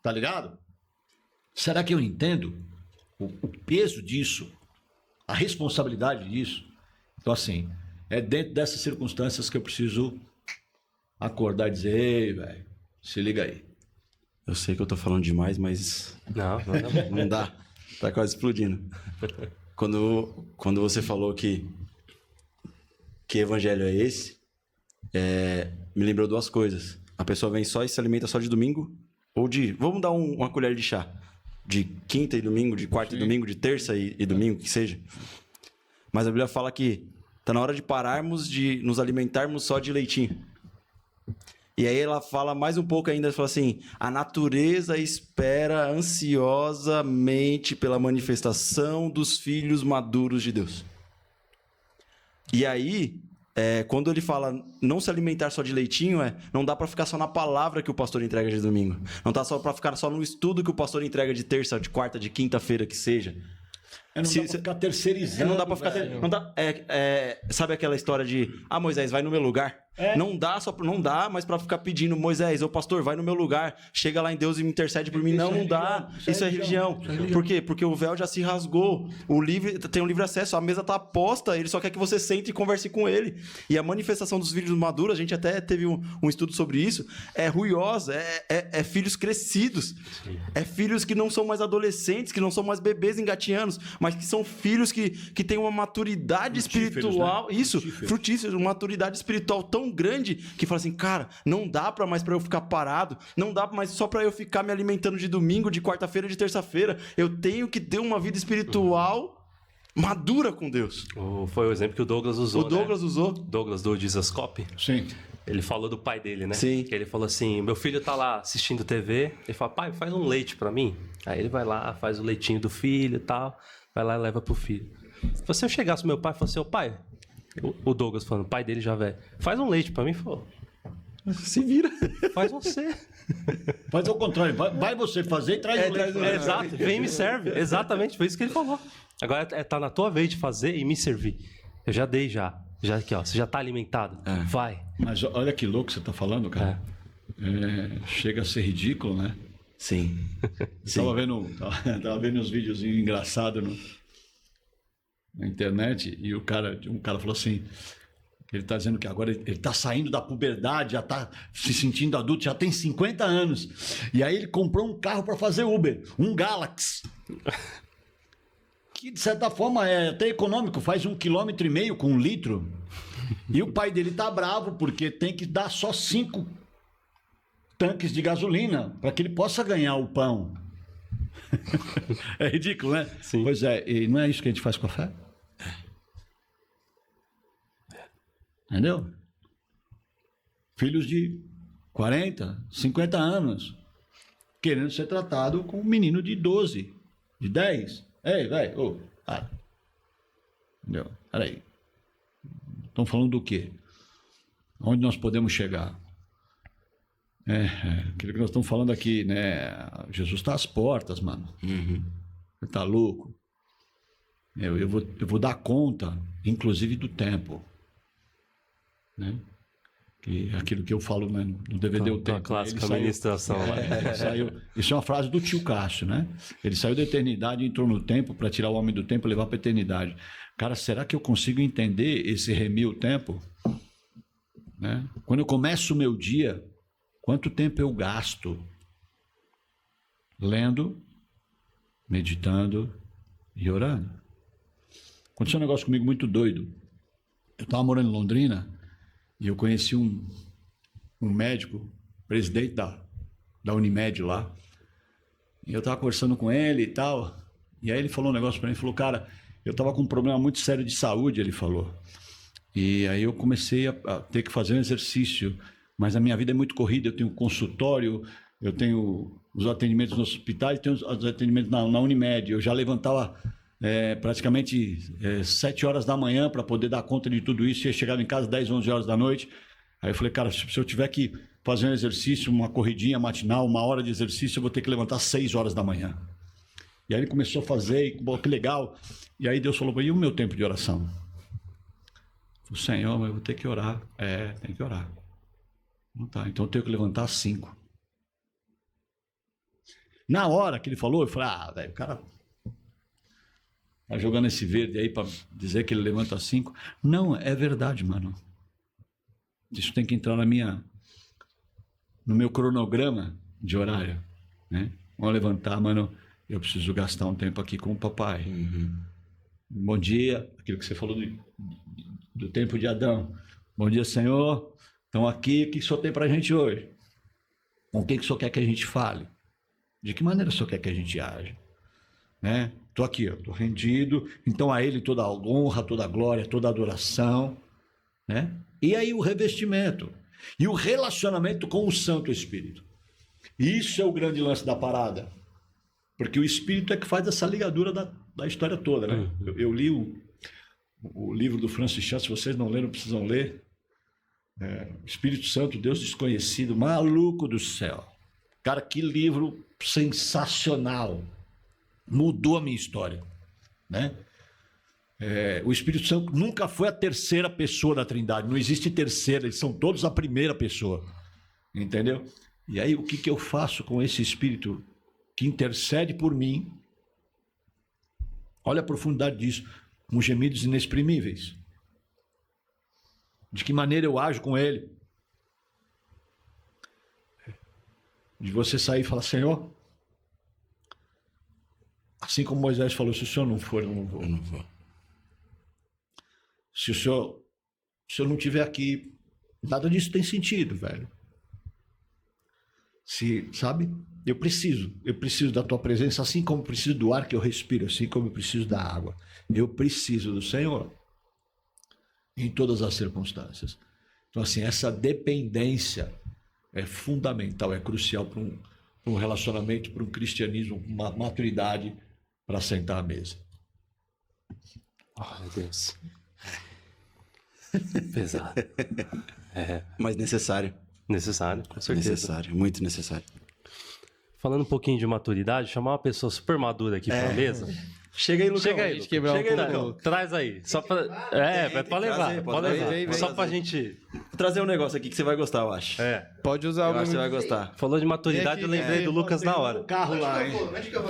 Speaker 4: Tá ligado? Será que eu entendo o peso disso, a responsabilidade disso? Então, assim, é dentro dessas circunstâncias que eu preciso acordar e dizer, ei, velho, se liga aí.
Speaker 3: Eu sei que eu tô falando demais, mas
Speaker 1: Não.
Speaker 3: não dá. Tá quase explodindo. Quando você falou que evangelho é esse, me lembrou duas coisas. A pessoa vem só e se alimenta só de domingo, ou vamos dar uma colher de chá, de quinta e domingo, de quarta e domingo, de terça e domingo, que seja. Mas a Bíblia fala que tá na hora de pararmos de nos alimentarmos só de leitinho. E aí ela fala mais um pouco ainda, fala assim, a natureza espera ansiosamente pela manifestação dos filhos maduros de Deus. E aí, quando ele fala não se alimentar só de leitinho, não dá para ficar só na palavra que o pastor entrega de domingo. Não dá só para ficar só no estudo que o pastor entrega de terça, de quarta, de quinta-feira que seja.
Speaker 4: Não dá pra ficar terceirizando.
Speaker 3: Não dá pra ficar. Não dá, sabe aquela história de Moisés, vai no meu lugar? Não dá mais pra ficar pedindo, Moisés, ô pastor, vai no meu lugar, chega lá em Deus e me intercede por mim. Não dá. Isso é religião. Por quê? Porque o véu já se rasgou. Tem um livre acesso, a mesa tá posta, ele só quer que você sente e converse com ele. E a manifestação dos filhos maduros, a gente até teve um estudo sobre isso, é ruiosa, é filhos crescidos. É filhos que não são mais adolescentes, que não são mais bebês engatinhanos, mas que são filhos que têm uma maturidade espiritual. Né? Isso, frutíferos, uma maturidade espiritual tão grande que fala assim, cara, não dá mais para eu ficar parado, não dá mais só para eu ficar me alimentando de domingo, de quarta-feira, de terça-feira. Eu tenho que ter uma vida espiritual madura com Deus.
Speaker 1: Foi o exemplo que o Douglas usou.
Speaker 3: O Douglas usou.
Speaker 1: Douglas do Jesus Cop.
Speaker 4: Sim.
Speaker 1: Ele falou do pai dele, né?
Speaker 3: Sim.
Speaker 1: Que ele falou assim, meu filho tá lá assistindo TV, ele fala, pai, faz um leite para mim. Aí ele vai lá, faz o leitinho do filho e tal, vai lá e leva pro filho. Se eu chegasse pro meu pai e falasse, ô pai, o Douglas falando, pai dele já velho, faz um leite pra mim, falou,
Speaker 3: se vira.
Speaker 1: Faz você.
Speaker 4: Faz ao contrário, vai você fazer e traz o leite.
Speaker 1: Exato, vem e me serve. Exatamente, foi isso que ele falou. Agora tá na tua vez de fazer e me servir. Eu já dei já aqui, ó, você já tá alimentado. Vai.
Speaker 4: Mas olha que louco que você tá falando, cara. Chega a ser ridículo, né?
Speaker 3: Sim.
Speaker 4: Tava vendo uns vídeos engraçados na internet e um cara falou assim, ele tá dizendo que agora ele tá saindo da puberdade, já tá se sentindo adulto, já tem 50 anos. E aí ele comprou um carro para fazer Uber, um Galaxy. Que de certa forma é até econômico, faz 1,5 km com 1 litro. E o pai dele tá bravo porque tem que dar só 5 tanques de gasolina para que ele possa ganhar o pão. É ridículo, né?
Speaker 1: Sim.
Speaker 4: Pois é, e não é isso que a gente faz com a fé? Entendeu? Filhos de 40, 50 anos querendo ser tratado como um menino de 12, de 10. Ei, velho, para. Entendeu? Peraí. Estão falando do quê? Onde nós podemos chegar? Aquilo que nós estamos falando aqui, né? Jesus está às portas, mano. Você tá louco? Eu vou dar conta, inclusive, do tempo. Né? Que aquilo que eu falo, né, no DVD O Tempo.
Speaker 1: A clássica ministração.
Speaker 4: Isso é uma frase do tio Cássio, né? Ele saiu da eternidade e entrou no tempo para tirar o homem do tempo e levar para a eternidade. Cara, será que eu consigo entender esse remir o tempo? Né? Quando eu começo o meu dia, quanto tempo eu gasto lendo, meditando e orando? Aconteceu um negócio comigo muito doido. Eu estava morando em Londrina e eu conheci um médico, presidente da Unimed lá. E eu estava conversando com ele e tal. E aí ele falou um negócio para mim, falou, cara, eu estava com um problema muito sério de saúde, ele falou. E aí eu comecei a ter que fazer um exercício, mas a minha vida é muito corrida, eu tenho consultório, eu tenho os atendimentos no hospital e tenho os atendimentos na Unimed. Eu já levantava praticamente 7 horas da manhã para poder dar conta de tudo isso. Eu chegava em casa 10, 11 horas da noite. Aí eu falei, cara, se eu tiver que fazer um exercício, uma corridinha matinal, 1 hora de exercício, eu vou ter que levantar 6 horas da manhã. E aí ele começou a fazer, e, que legal. E aí Deus falou, e o meu tempo de oração? Eu falei, Senhor, mas eu vou ter que orar. Tem que orar. Então eu tenho que levantar 5. Na hora que ele falou, eu falei, velho, o cara tá jogando esse verde aí para dizer que ele levanta 5. Não, é verdade, mano. Isso tem que entrar no meu cronograma de horário, né? Vamos levantar, mano, eu preciso gastar um tempo aqui com o papai. Bom dia, aquilo que você falou do tempo de Adão. Bom dia, Senhor. Estão aqui, o que o Senhor tem pra gente hoje? Com o que o Senhor quer que a gente fale? De que maneira o Senhor quer que a gente age? Né? Tô aqui, tô rendido. Então a Ele toda a honra, toda a glória, toda a adoração, né? E aí o revestimento e o relacionamento com o Santo Espírito. Isso é o grande lance da parada, porque o Espírito é que faz essa ligadura da história toda, né? Eu li o livro do Francis Chan, se vocês não leram, precisam ler. Espírito Santo, Deus desconhecido, maluco do céu. Cara, que livro sensacional. Mudou a minha história, né? O Espírito Santo nunca foi a terceira pessoa da Trindade. Não existe terceira, eles são todos a primeira pessoa. Entendeu? E aí, o que eu faço com esse Espírito que intercede por mim? Olha a profundidade disso. Com gemidos inexprimíveis. De que maneira eu ajo com ele? De você sair e falar, Senhor, assim como Moisés falou, se o Senhor não for, eu não vou. Se o Senhor não estiver aqui, nada disso tem sentido, velho. Sabe? Eu preciso da tua presença, assim como preciso do ar que eu respiro, assim como eu preciso da água. Eu preciso do Senhor em todas as circunstâncias. Então, assim, essa dependência é fundamental, é crucial para um relacionamento, para um cristianismo, uma maturidade para sentar à mesa.
Speaker 1: Oh, meu Deus. Pesado.
Speaker 3: Mas necessário.
Speaker 1: Necessário, com certeza.
Speaker 3: Necessário, muito necessário.
Speaker 1: Falando um pouquinho de maturidade, chamar uma pessoa super madura aqui pra mesa.
Speaker 3: Chega aí, Lucão.
Speaker 1: Chega aí,
Speaker 3: Lucão.
Speaker 1: Lucão. Traz aí. Só pra... pode levar. Pode levar.
Speaker 2: Vem,
Speaker 1: só pra gente...
Speaker 3: Vou trazer um negócio aqui que você vai gostar, eu acho.
Speaker 2: Pode usar
Speaker 3: Eu acho que você vai
Speaker 2: o...
Speaker 3: gostar.
Speaker 1: Falou de maturidade, eu lembrei do Lucas na hora.
Speaker 4: O carro lá, hein?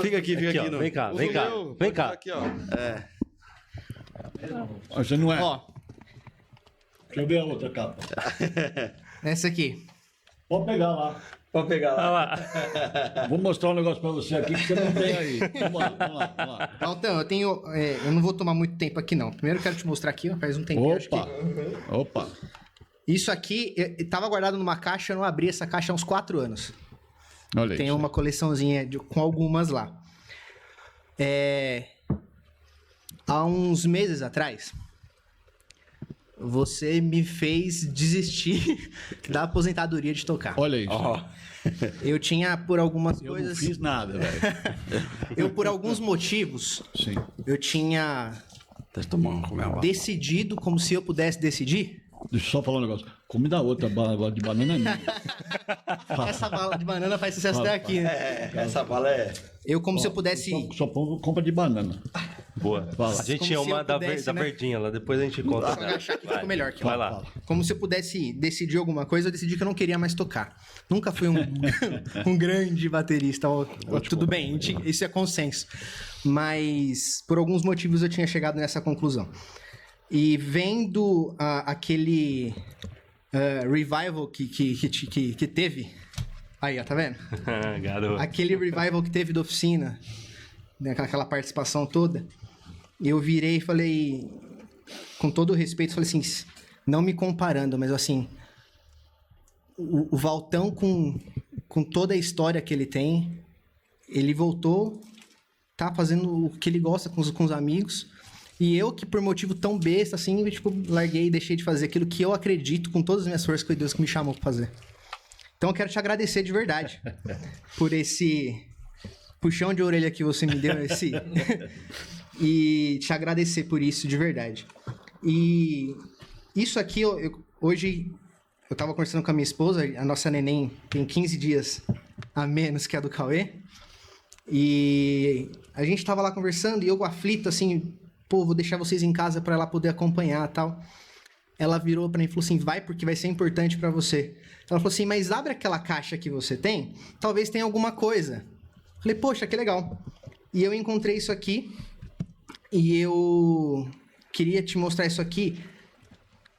Speaker 3: Fica aqui.
Speaker 1: Ó,
Speaker 3: No...
Speaker 1: vem cá.
Speaker 2: Aqui, ó.
Speaker 4: Você não é.
Speaker 6: Ó,
Speaker 4: Deixa eu ver a outra capa.
Speaker 6: essa aqui.
Speaker 4: Pode pegar lá.
Speaker 3: Pode pegar
Speaker 1: Olha
Speaker 3: lá.
Speaker 1: lá.
Speaker 4: Vou mostrar um negócio pra você aqui que você não tem aí. Vamos lá.
Speaker 6: Então, eu não vou tomar muito tempo aqui, não. Primeiro eu quero te mostrar aqui, ó, faz um tempinho. Acho
Speaker 4: Opa.
Speaker 6: que isso aqui tava guardado numa caixa, eu não abri essa caixa há uns 4 anos.
Speaker 4: Olha
Speaker 6: Tem
Speaker 4: isso.
Speaker 6: uma coleçãozinha com algumas lá. Há uns meses atrás, você me fez desistir da aposentadoria de tocar.
Speaker 4: Olha isso.
Speaker 6: Eu tinha, por algumas
Speaker 4: Eu
Speaker 6: coisas...
Speaker 4: não fiz nada, velho.
Speaker 6: Eu, por alguns motivos,
Speaker 4: Sim.
Speaker 6: eu tinha
Speaker 3: Deixa eu tomar uma comer uma.
Speaker 6: decidido como se eu pudesse decidir.
Speaker 4: Deixa eu só falar um negócio. Come da outra bala de banana é minha.
Speaker 6: Essa bala de banana faz sucesso até aqui, né?
Speaker 3: Essa bala é...
Speaker 6: Eu como se eu pudesse...
Speaker 4: Só compra de banana.
Speaker 1: Boa.
Speaker 4: Fala.
Speaker 1: A gente
Speaker 6: Como
Speaker 1: tinha
Speaker 6: se
Speaker 1: uma
Speaker 6: eu
Speaker 1: da
Speaker 6: pudesse, né?
Speaker 1: verdinha lá, depois a gente conta.
Speaker 6: Deixa eu agachar aqui, ficou melhor aqui. ó.
Speaker 1: Vai lá.
Speaker 6: Como se eu pudesse decidir alguma coisa, eu decidi que eu não queria mais tocar. Nunca fui um grande baterista. Tudo bem, isso é consenso. Mas por alguns motivos eu tinha chegado nessa conclusão. E vendo aquele revival que teve... Aí, ó, tá vendo?
Speaker 1: Garoto.
Speaker 6: Aquele revival que teve da oficina, né, aquela participação toda, eu virei e falei, com todo o respeito, falei assim, não me comparando, mas assim, o Valtão com toda a história que ele tem, ele voltou, tá fazendo o que ele gosta com os amigos, e eu que por motivo tão besta, assim, tipo, larguei e deixei de fazer aquilo que eu acredito com todas as minhas forças que foi Deus que me chamou pra fazer. Então eu quero te agradecer de verdade por esse puxão de orelha que você me deu, e te agradecer por isso de verdade. E isso aqui, hoje, eu tava conversando com a minha esposa, a nossa neném tem 15 dias a menos que a do Cauê, e a gente tava lá conversando e eu aflito, assim, pô, vou deixar vocês em casa para ela poder acompanhar e tal. Ela virou para mim e falou assim, vai porque vai ser importante para você. Ela falou assim, mas abre aquela caixa que você tem, talvez tenha alguma coisa. Falei, poxa, que legal. E eu encontrei isso aqui e eu queria te mostrar isso aqui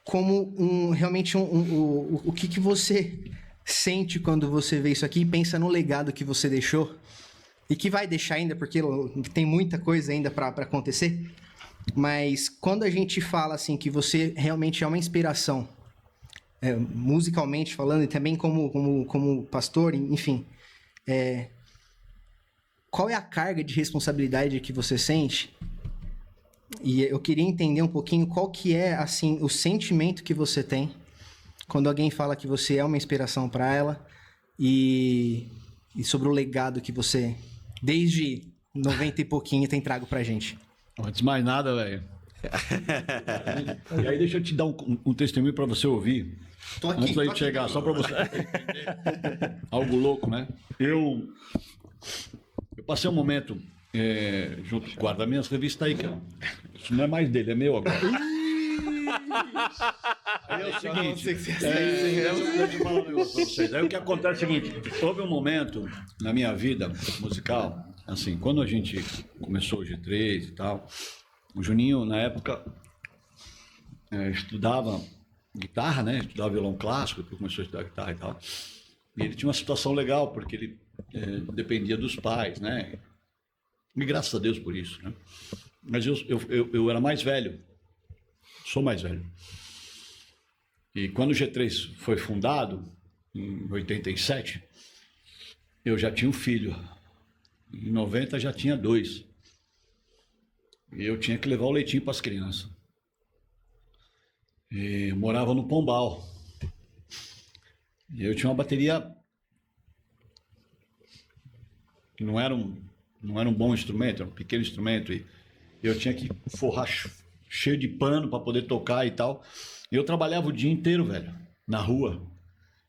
Speaker 6: como realmente o que você sente quando você vê isso aqui e pensa no legado que você deixou e que vai deixar ainda, porque tem muita coisa ainda para acontecer. Mas quando a gente fala assim que você realmente é uma inspiração, musicalmente falando e também como pastor, enfim, qual é a carga de responsabilidade que você sente? E eu queria entender um pouquinho qual que é assim o sentimento que você tem quando alguém fala que você é uma inspiração para ela e sobre o legado que você, desde 90 e pouquinho, tem trago pra gente.
Speaker 4: Antes de mais nada, velho. E aí deixa eu te dar um testemunho para você ouvir.
Speaker 6: Tô aqui.
Speaker 4: Antes de chegar, só para você entender. Algo louco, né? Eu passei um momento junto com o guarda minhas revistas aí, cara. Isso não é mais dele, é meu agora. Aí é o seguinte, deixa eu falar um negócio pra vocês. Aí o que acontece é o seguinte, houve um momento na minha vida musical, assim, quando a gente começou o G3 e tal, o Juninho, na época, estudava guitarra, né? Estudava violão clássico, depois começou a estudar guitarra e tal. E ele tinha uma situação legal, porque ele dependia dos pais, né? E graças a Deus por isso, né? Mas eu era mais velho, sou mais velho. E quando o G3 foi fundado, em 87, eu já tinha um filho. Em 90 já tinha 2. E eu tinha que levar o leitinho para as crianças. E eu morava no Pombal. E eu tinha uma bateria que não era um bom instrumento, era um pequeno instrumento. E eu tinha que forrar cheio de pano para poder tocar e tal. E eu trabalhava o dia inteiro, velho, na rua.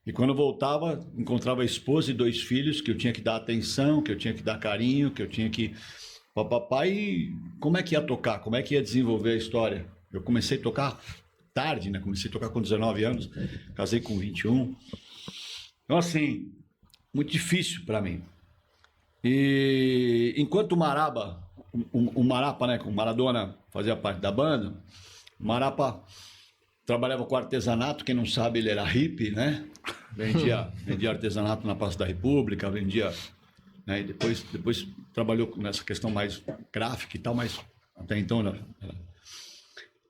Speaker 4: E quando eu voltava, encontrava a esposa e 2 filhos que eu tinha que dar atenção, que eu tinha que dar carinho, que eu tinha que... Papai, e como é que ia tocar? Como é que ia desenvolver a história? Eu comecei a tocar tarde, né? Comecei a tocar com 19 anos, casei com 21. Então, assim, muito difícil para mim. E enquanto o Marapa, né, com o Maradona fazia parte da banda, o Marapa trabalhava com artesanato, quem não sabe, ele era hippie, né? Vendia artesanato na Praça da República, vendia... Né? E depois trabalhou nessa questão mais gráfica e tal, mas até então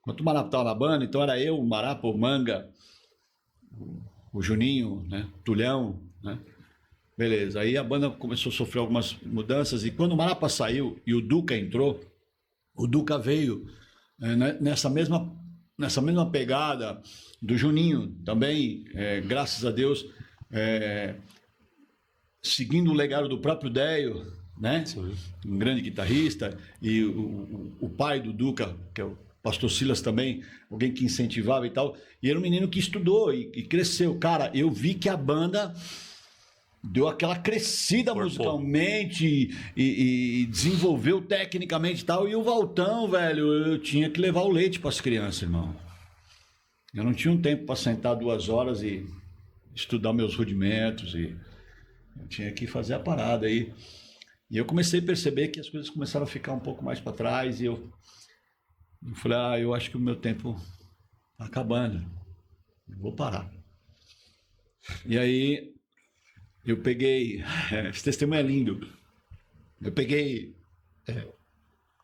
Speaker 4: enquanto o Marapa estava na banda, então era eu, o Marapa, o Manga, o Juninho, né? O Tulhão, né? Beleza, aí a banda começou a sofrer algumas mudanças e quando o Marapa saiu e o Duca entrou, o Duca veio nessa mesma pegada do Juninho também, graças a Deus, seguindo o legado do próprio Déio, né? Sim. Um grande guitarrista, e o pai do Duca, que é o pastor Silas também, alguém que incentivava e tal, e era um menino que estudou e cresceu. Cara, eu vi que a banda deu aquela crescida musicalmente e desenvolveu tecnicamente e tal, e o Valtão, velho, eu tinha que levar o leite para as crianças, irmão. Eu não tinha um tempo para sentar 2 horas e estudar meus rudimentos, e eu tinha que fazer a parada aí. E eu comecei a perceber que as coisas começaram a ficar um pouco mais para trás, e eu falei, eu acho que o meu tempo está acabando, eu vou parar. E aí eu peguei, esse testemunho é lindo, eu peguei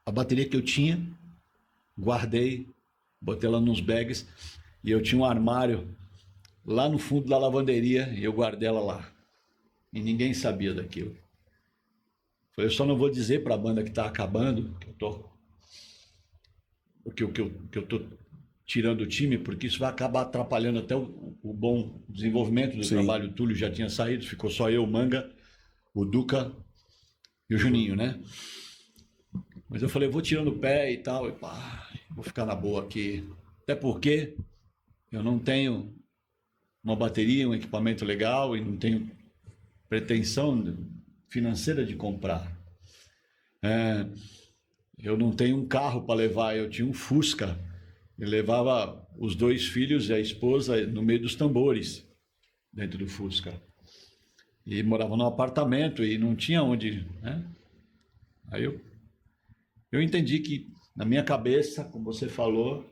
Speaker 4: a bateria que eu tinha, guardei, botei ela nos bags, e eu tinha um armário lá no fundo da lavanderia, e eu guardei ela lá. E ninguém sabia daquilo. Eu só não vou dizer para a banda que está acabando que eu tô tirando o time, porque isso vai acabar atrapalhando até o bom desenvolvimento do trabalho. O Túlio já tinha saído, ficou só eu, o Manga, o Duca e o Juninho, né? Mas eu falei, eu vou tirando o pé e tal, e pá, vou ficar na boa aqui. Até porque eu não tenho uma bateria, um equipamento legal e não tenho pretensão financeira de comprar. Eu não tenho um carro para levar, eu tinha um Fusca. Eu levava os 2 filhos e a esposa no meio dos tambores, dentro do Fusca. E morava num apartamento e não tinha onde, né? Aí eu entendi que, na minha cabeça, como você falou,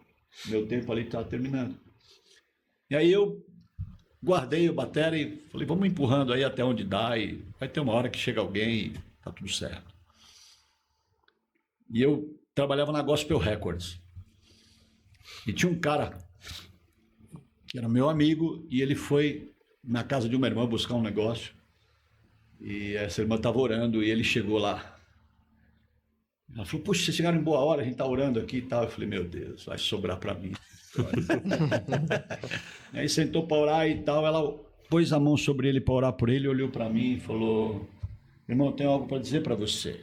Speaker 4: meu tempo ali estava terminando. E aí eu guardei o bateria e falei, vamos empurrando aí até onde dá e vai ter uma hora que chega alguém e tá tudo certo. E eu trabalhava na Gospel Records. E tinha um cara que era meu amigo e ele foi na casa de uma irmã buscar um negócio. E essa irmã estava orando e ele chegou lá. Ela falou, puxa, vocês chegaram em boa hora, a gente tá orando aqui e tal. Eu falei, meu Deus, vai sobrar para mim. Aí sentou para orar e tal, ela pôs a mão sobre ele para orar por ele, olhou para mim e falou, irmão, eu tenho algo para dizer para você.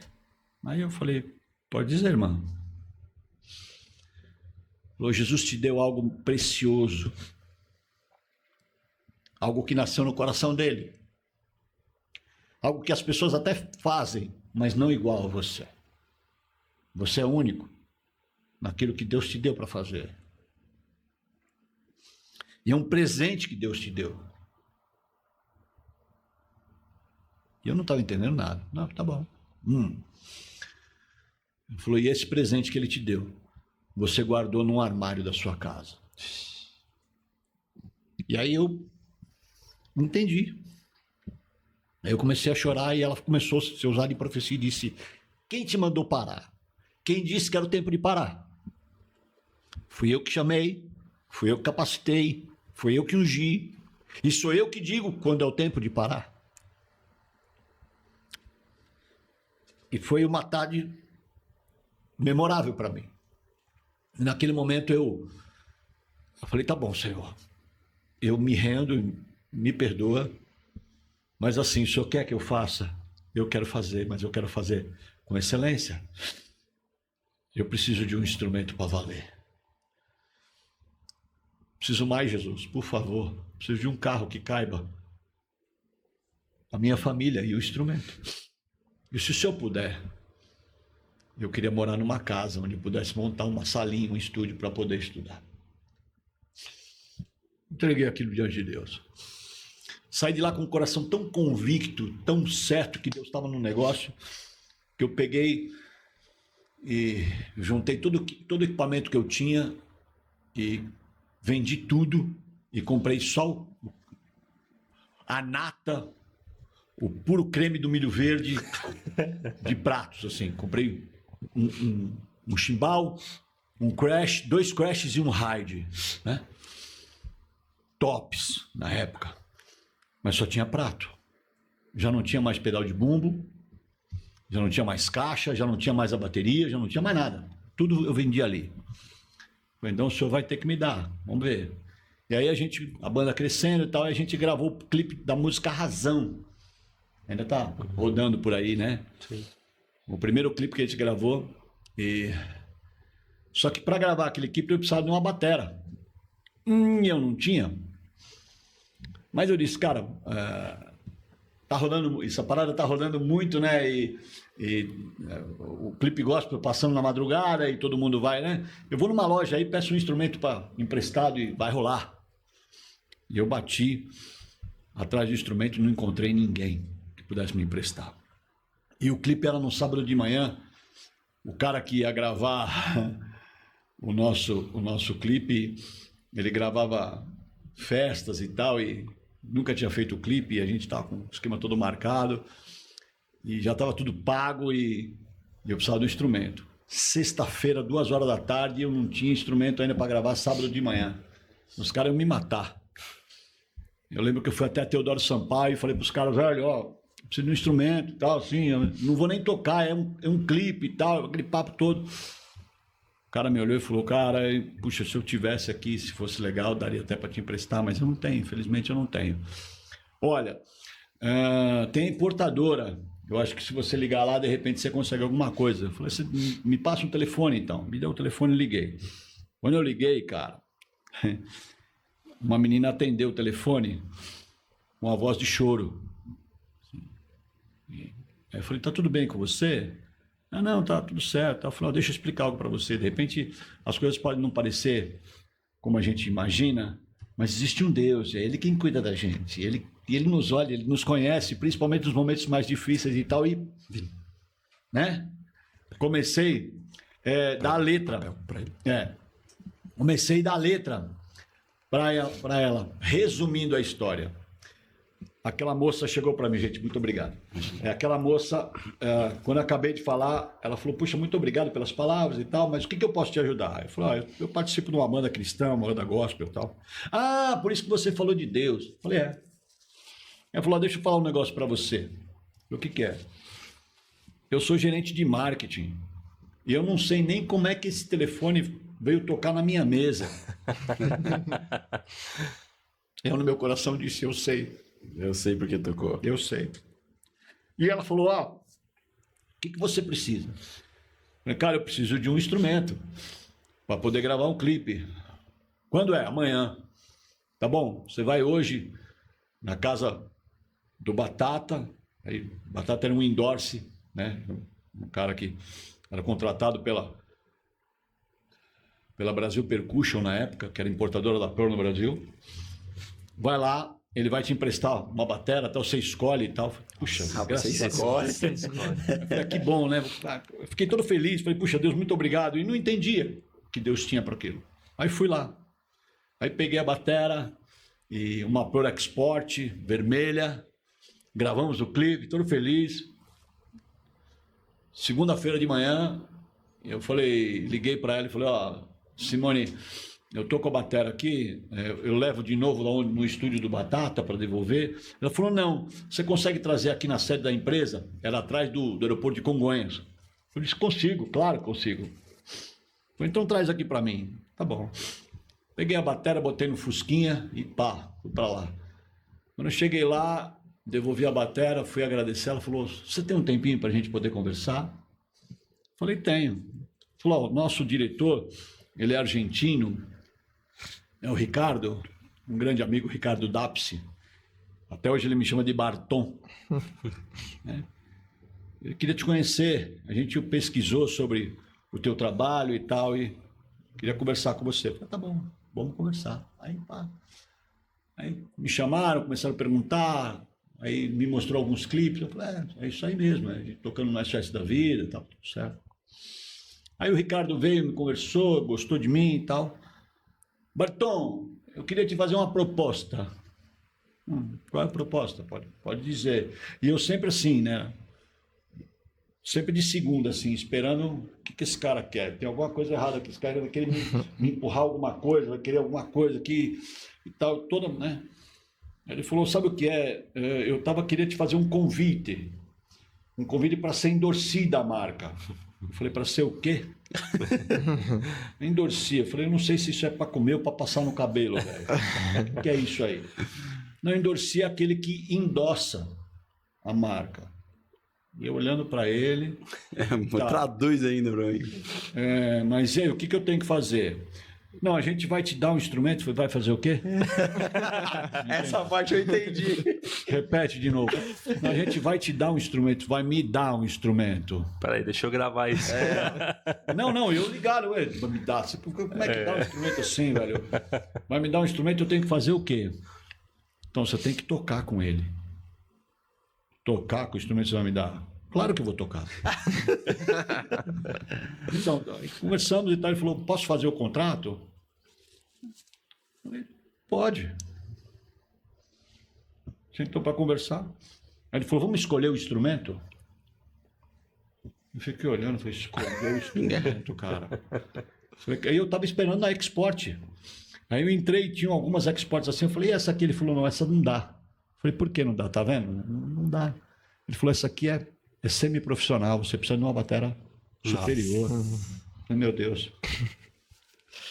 Speaker 4: Aí eu falei, pode dizer, irmão. Falou, Jesus te deu algo precioso, algo que nasceu no coração dele, algo que as pessoas até fazem, mas não igual a você. Você é único naquilo que Deus te deu para fazer. E é um presente que Deus te deu. E eu não estava entendendo nada. Não, tá bom. Ele falou, e esse presente que ele te deu, você guardou num armário da sua casa. E aí eu entendi. Aí eu comecei a chorar e ela começou a ser usada em profecia e disse, quem te mandou parar? Quem disse que era o tempo de parar? Fui eu que chamei, fui eu que capacitei, fui eu que ungi. E sou eu que digo quando é o tempo de parar. E foi uma tarde memorável para mim. E naquele momento eu falei, tá bom, Senhor, eu me rendo, me perdoa, mas assim, o Senhor quer que eu faça? Eu quero fazer, mas eu quero fazer com excelência. Eu preciso de um instrumento para valer. Preciso mais, Jesus, por favor. Preciso de um carro que caiba a minha família e o instrumento. E se o Senhor puder, eu queria morar numa casa onde eu pudesse montar uma salinha, um estúdio para poder estudar. Entreguei aquilo diante de Deus. Saí de lá com o coração tão convicto, tão certo que Deus estava no negócio, que eu peguei e juntei todo o equipamento que eu tinha e vendi tudo e comprei só a nata, o puro creme do milho verde de pratos, assim. Comprei um chimbal, um crash, 2 crashes e um ride, né? Tops na época, mas só tinha prato. Já não tinha mais pedal de bumbo, já não tinha mais caixa, já não tinha mais a bateria, já não tinha mais nada. Tudo eu vendia ali. Então o senhor vai ter que me dar, vamos ver. E aí a banda crescendo e tal, a gente gravou o clipe da música Razão. Ainda tá rodando por aí, né? Sim. O primeiro clipe que a gente gravou. Só que para gravar aquele clipe eu precisava de uma batera. Eu não tinha. Mas eu disse, cara, tá rodando, essa parada tá rodando muito, né? O clipe gospel passando na madrugada e todo mundo vai, né? Eu vou numa loja aí, peço um instrumento emprestado e vai rolar. E eu bati atrás do instrumento e não encontrei ninguém que pudesse me emprestar. E o clipe era no sábado de manhã. O cara que ia gravar o nosso clipe, ele gravava festas e tal, e nunca tinha feito o clipe, e a gente estava com o esquema todo marcado, e já estava tudo pago, e eu precisava do instrumento. Sexta-feira, 2 horas da tarde, eu não tinha instrumento ainda para gravar sábado de manhã. Os caras iam me matar. Eu lembro que eu fui até Teodoro Sampaio e falei para os caras, velho, ó, preciso de um instrumento e tal, assim, eu não vou nem tocar, é um clipe e tal, aquele papo todo. O cara me olhou e falou, cara, puxa, se eu tivesse aqui, se fosse legal, daria até para te emprestar, mas eu não tenho, infelizmente eu não tenho. Olha, tem a importadora Eu acho que se você ligar lá, de repente você consegue alguma coisa. Eu falei, você me passa um telefone então. Me deu o telefone e liguei. Quando eu liguei, cara, uma menina atendeu o telefone com uma voz de choro. Aí eu falei, tá tudo bem com você? Ah, não, tá tudo certo. Eu falei, deixa eu explicar algo para você. De repente, as coisas podem não parecer como a gente imagina, mas existe um Deus, é Ele quem cuida da gente. Ele nos olha, Ele nos conhece, principalmente nos momentos mais difíceis e tal. E, né? Comecei a dar a letra. Comecei a dar a letra para ela, resumindo a história. Aquela moça chegou para mim, gente, muito obrigado. Aquela moça, quando eu acabei de falar, ela falou, puxa, muito obrigado pelas palavras e tal, mas o que eu posso te ajudar? Eu falei, eu participo de uma banda cristã, uma banda gospel e tal. Ah, por isso que você falou de Deus. Eu falei, é. Ela falou, deixa eu falar um negócio para você. O que é? Eu sou gerente de marketing e eu não sei nem como é que esse telefone veio tocar na minha mesa. Eu, no meu coração, disse, eu sei.
Speaker 3: Eu sei porque tocou.
Speaker 4: Eu sei. E ela falou, o que você precisa? Eu falei, cara, eu preciso de um instrumento para poder gravar um clipe. Quando é? Amanhã. Tá bom, você vai hoje na casa do Batata. Aí, Batata era um endorse, né? Um cara que era contratado pela Brasil Percussion na época, que era importadora da Pearl no Brasil. Vai lá, ele vai te emprestar uma batera, até você escolhe e tal. Puxa,
Speaker 3: você escolhe.
Speaker 4: Eu falei, que bom, né? Eu fiquei todo feliz, falei, puxa, Deus, muito obrigado. E não entendia o que Deus tinha para aquilo. Aí fui lá. Aí peguei a batera e uma Pro Export vermelha, gravamos o clipe, todo feliz. Segunda-feira de manhã, eu falei, liguei para ela e falei, Simone, eu tô com a batera aqui, eu levo de novo lá no estúdio do Batata para devolver. Ela falou, não, você consegue trazer aqui na sede da empresa? Era atrás do aeroporto de Congonhas. Eu disse, consigo, claro que consigo. Eu falei, então traz aqui para mim. Tá bom. Peguei a batera, botei no Fusquinha e pá, fui para lá. Quando eu cheguei lá, devolvi a batera, fui agradecer. Ela falou, você tem um tempinho para a gente poder conversar? Eu falei, tenho. Falou, nosso diretor, ele é argentino, é o Ricardo, um grande amigo, Ricardo Dapsi. Até hoje ele me chama de Barton. Ele queria te conhecer. A gente pesquisou sobre o teu trabalho e tal, e queria conversar com você. Eu falei, tá bom, vamos conversar. Aí, pá. Aí me chamaram, começaram a perguntar, aí me mostrou alguns clipes. Eu falei, é isso aí mesmo, a gente tocando no SOS da Vida e tal, tudo certo. Aí o Ricardo veio, me conversou, gostou de mim e tal. Barton, eu queria te fazer uma proposta. Qual é a proposta? Pode dizer. E eu sempre assim, né? Sempre de segunda, assim, esperando o que esse cara quer. Tem alguma coisa errada aqui. Esse cara vai querer me empurrar alguma coisa, vai querer alguma coisa aqui e tal. Toda, né? Ele falou, sabe o que é? Eu queria te fazer um convite. Um convite para ser endorcida a marca. Eu falei, para ser o quê? Endorcia. Eu falei, eu não sei se isso é para comer ou para passar no cabelo, velho. O que é isso aí? Não, endorcia é aquele que endossa a marca. E eu olhando para ele...
Speaker 3: Traduz ainda para mim.
Speaker 4: Mas e aí, o que eu tenho que fazer? Não, a gente vai te dar um instrumento. Falei, vai fazer o quê?
Speaker 3: Essa parte eu entendi.
Speaker 4: Repete de novo. A gente vai te dar um instrumento, vai me dar um instrumento.
Speaker 1: Peraí, deixa eu gravar isso.
Speaker 4: Não, eu ligaram, vai me dar. Como é que dá um instrumento assim, velho? Vai me dar um instrumento, eu tenho que fazer o quê? Então você tem que tocar com ele. Tocar com o instrumento que você vai me dar? Claro que eu vou tocar. Então, conversamos e tal, ele falou, posso fazer o contrato? Eu falei, pode. Sentou para conversar. Aí ele falou, vamos escolher o instrumento? Eu fiquei olhando, falei, escolher o instrumento, cara. Aí eu estava esperando a Export. Aí eu entrei e tinha algumas Exports assim, eu falei, e essa aqui? Ele falou, não, essa não dá. Eu falei, por que não dá? Tá vendo? Não dá. Ele falou, essa aqui é semi-profissional, você precisa de uma batera superior. Falei, meu Deus.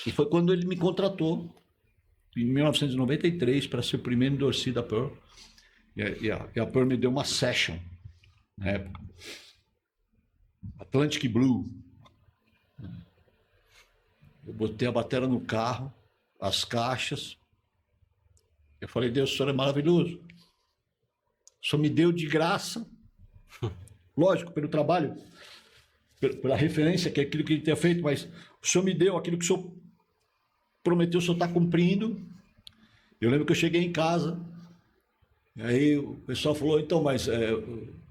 Speaker 4: E foi quando ele me contratou, em 1993, para ser o primeiro endorse da Pearl. E a Pearl me deu uma session na época. Atlantic Blue. Eu botei a bateria no carro, as caixas. Eu falei, Deus, o Senhor é maravilhoso. O Senhor me deu de graça. Lógico, pelo trabalho, pela referência, que é aquilo que ele tinha feito, mas o Senhor me deu aquilo que o Senhor prometeu, o Senhor está cumprindo. Eu lembro que eu cheguei em casa, e aí o pessoal falou, então, mas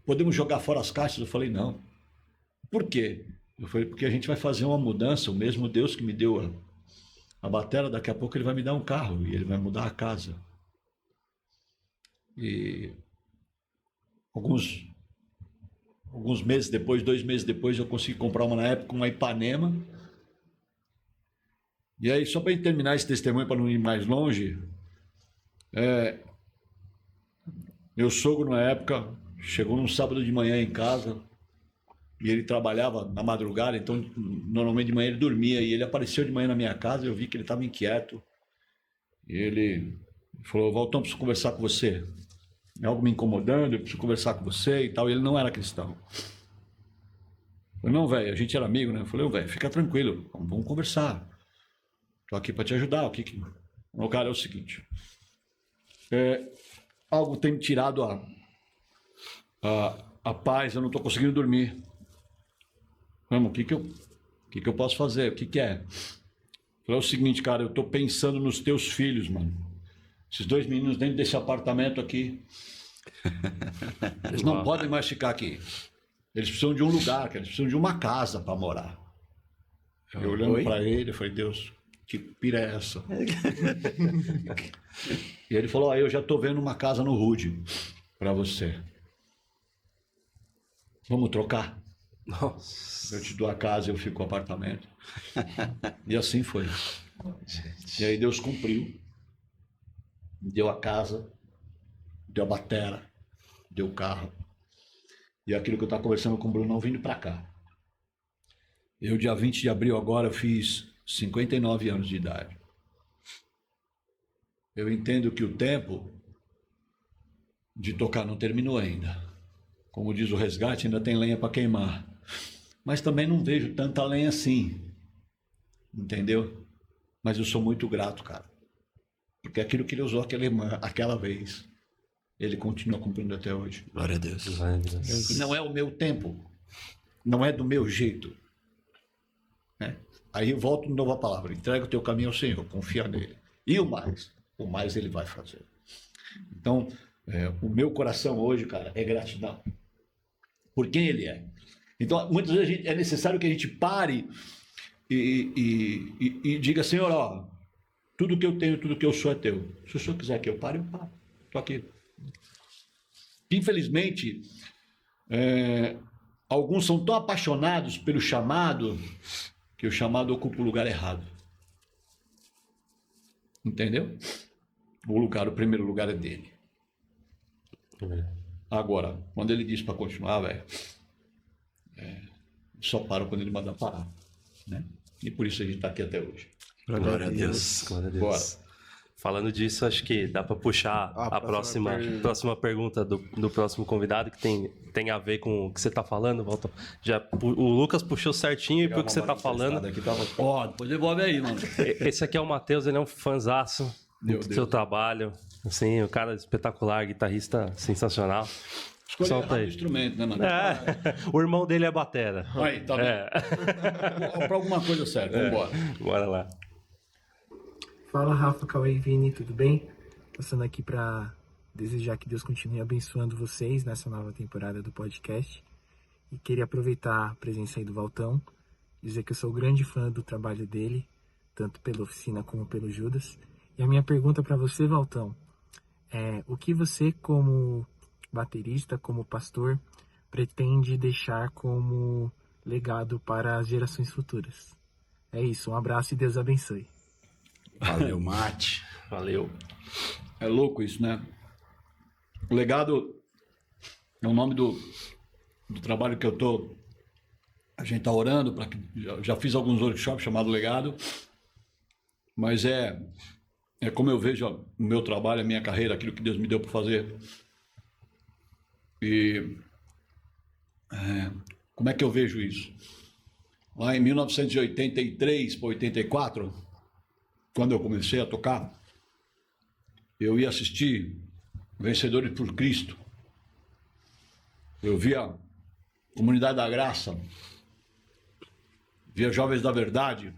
Speaker 4: podemos jogar fora as caixas? Eu falei, não. Por quê? Eu falei, porque a gente vai fazer uma mudança, o mesmo Deus que me deu a bateria, daqui a pouco ele vai me dar um carro, e ele vai mudar a casa. E alguns meses depois, 2 meses depois, eu consegui comprar uma, na época, uma Ipanema. E aí, só para terminar esse testemunho, para não ir mais longe, meu sogro, na época, chegou num sábado de manhã em casa, e ele trabalhava na madrugada, então, normalmente de manhã ele dormia, e ele apareceu de manhã na minha casa, eu vi que ele estava inquieto, e ele falou, Valtão, preciso conversar com você. É algo me incomodando, eu preciso conversar com você e tal. E ele não era cristão. Eu falei, não, velho, a gente era amigo, né? Eu falei, velho, fica tranquilo, vamos conversar. Tô aqui para te ajudar. O cara, é o seguinte, algo tem me tirado a paz, eu não tô conseguindo dormir. Vamos, o que eu posso fazer? O que é? Eu falei, é o seguinte, cara, eu tô pensando nos teus filhos, mano. Esses 2 meninos dentro desse apartamento aqui, eles não podem mais ficar aqui. Eles precisam de um lugar, eles precisam de uma casa para morar. Eu olhando para ele, eu falei, Deus, que pira é essa? E ele falou, eu já tô vendo uma casa no Rude para você. Vamos trocar?
Speaker 1: Nossa.
Speaker 4: Eu te dou a casa e eu fico com o apartamento. E assim foi. E aí Deus cumpriu. Deu a casa, deu a bateria, deu o carro. E aquilo que eu estava conversando com o Bruno, vindo para cá. Eu, dia 20 de abril agora, fiz 59 anos de idade. Eu entendo que o tempo de tocar não terminou ainda. Como diz o Resgate, ainda tem lenha para queimar. Mas também não vejo tanta lenha assim. Entendeu? Mas eu sou muito grato, cara. Porque aquilo que ele usou aquela vez, ele continua cumprindo até hoje.
Speaker 3: Glória a Deus.
Speaker 4: E não é o meu tempo, não é do meu jeito. Né? Aí eu volto de novo à palavra, entrega o teu caminho ao Senhor, confia nele. E o mais ele vai fazer. Então, o meu coração hoje, cara, é gratidão. Por quem ele é. Então, muitas vezes é necessário que a gente pare e diga, Senhor, ó, tudo que eu tenho, tudo que eu sou é teu. Se o Senhor quiser que eu pare, eu paro. Estou aqui. Infelizmente, alguns são tão apaixonados pelo chamado que o chamado ocupa o lugar errado. Entendeu? O primeiro lugar é dele. Agora, quando ele diz para continuar, velho, só para quando ele mandar parar. Né? E por isso a gente está aqui até hoje.
Speaker 3: Glória a Deus.
Speaker 1: Glória a Deus.
Speaker 4: Bora.
Speaker 1: Falando disso, acho que dá para puxar a próxima pergunta do próximo convidado, que tem a ver com o que você está falando, Walton. O Lucas puxou certinho e pro que você está falando.
Speaker 4: Depois devolve aí, mano.
Speaker 1: Esse aqui é o Matheus, ele é um fanzaço do seu trabalho. Assim, o cara é espetacular, guitarrista sensacional.
Speaker 4: Escolheu
Speaker 1: Solta
Speaker 4: errado o
Speaker 1: aí.
Speaker 4: instrumento, né, mano?
Speaker 1: O irmão dele é batera.
Speaker 4: Aí, tá bem. Pra alguma coisa certa, vamos embora.
Speaker 1: Bora lá.
Speaker 7: Fala, Rafa, Cauê e Vini, tudo bem? Passando aqui para desejar que Deus continue abençoando vocês nessa nova temporada do podcast. E queria aproveitar a presença aí do Valtão, dizer que eu sou grande fã do trabalho dele, tanto pela oficina como pelo Judas. E a minha pergunta para você, Valtão, é o que você, como baterista, como pastor, pretende deixar como legado para as gerações futuras? É isso, um abraço e Deus abençoe.
Speaker 4: Valeu, Mate.
Speaker 1: Valeu.
Speaker 4: É louco isso, né? O legado é o nome do trabalho que a gente tá orando para que já fiz alguns workshops chamado Legado, mas é como eu vejo o meu trabalho, a minha carreira, aquilo que Deus me deu para fazer. E Como é que eu vejo isso? Lá em 1983 para 84, quando eu comecei a tocar, eu ia assistir Vencedores por Cristo. Eu via Comunidade da Graça, via Jovens da Verdade,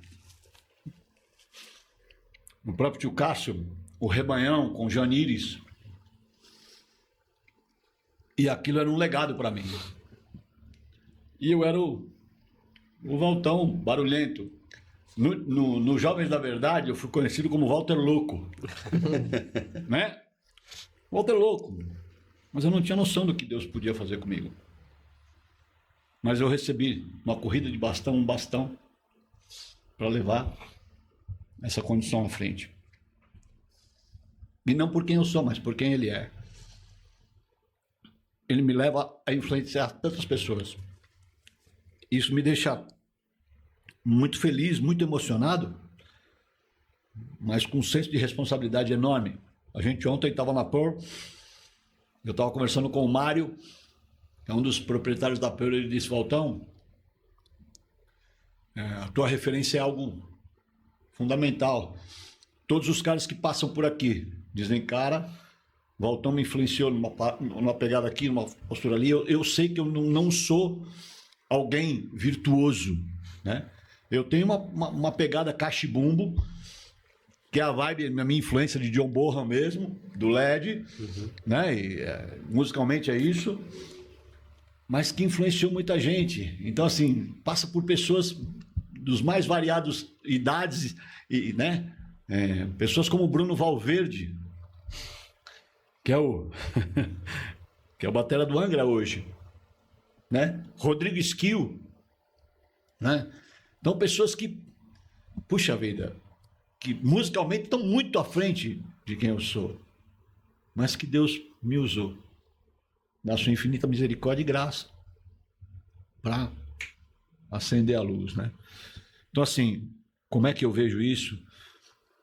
Speaker 4: o próprio tio Cássio, o Rebanhão com Janires. E aquilo era um legado para mim. E eu era o Valtão barulhento. No Jovens da Verdade, eu fui conhecido como Walter Louco. Né? Walter Louco. Mas eu não tinha noção do que Deus podia fazer comigo. Mas eu recebi uma corrida de bastão, um bastão, para levar essa condição à frente. E não por quem eu sou, mas por quem Ele é. Ele me leva a influenciar tantas pessoas. Isso me deixa muito feliz, muito emocionado, mas com um senso de responsabilidade enorme. A gente ontem estava na Pearl, eu estava conversando com o Mário, que é um dos proprietários da Pearl, ele disse: Valtão, a tua referência é algo fundamental. Todos os caras que passam por aqui dizem, cara, Valtão me influenciou numa pegada aqui, numa postura ali. Eu sei que eu não sou alguém virtuoso, né? Eu tenho uma pegada cachibumbo, que é a vibe, a minha influência de John Bonham mesmo, do LED, né? E, musicalmente é isso, mas que influenciou muita gente. Então, assim, passa por pessoas dos mais variados idades, né? Pessoas como o Bruno Valverde, que é o que é o batera do Angra hoje, né? Rodrigo Esquil, né? Então, pessoas que, puxa vida, que musicalmente estão muito à frente de quem eu sou, mas que Deus me usou, na sua infinita misericórdia e graça, para acender a luz, né? Então, assim, como é que eu vejo isso?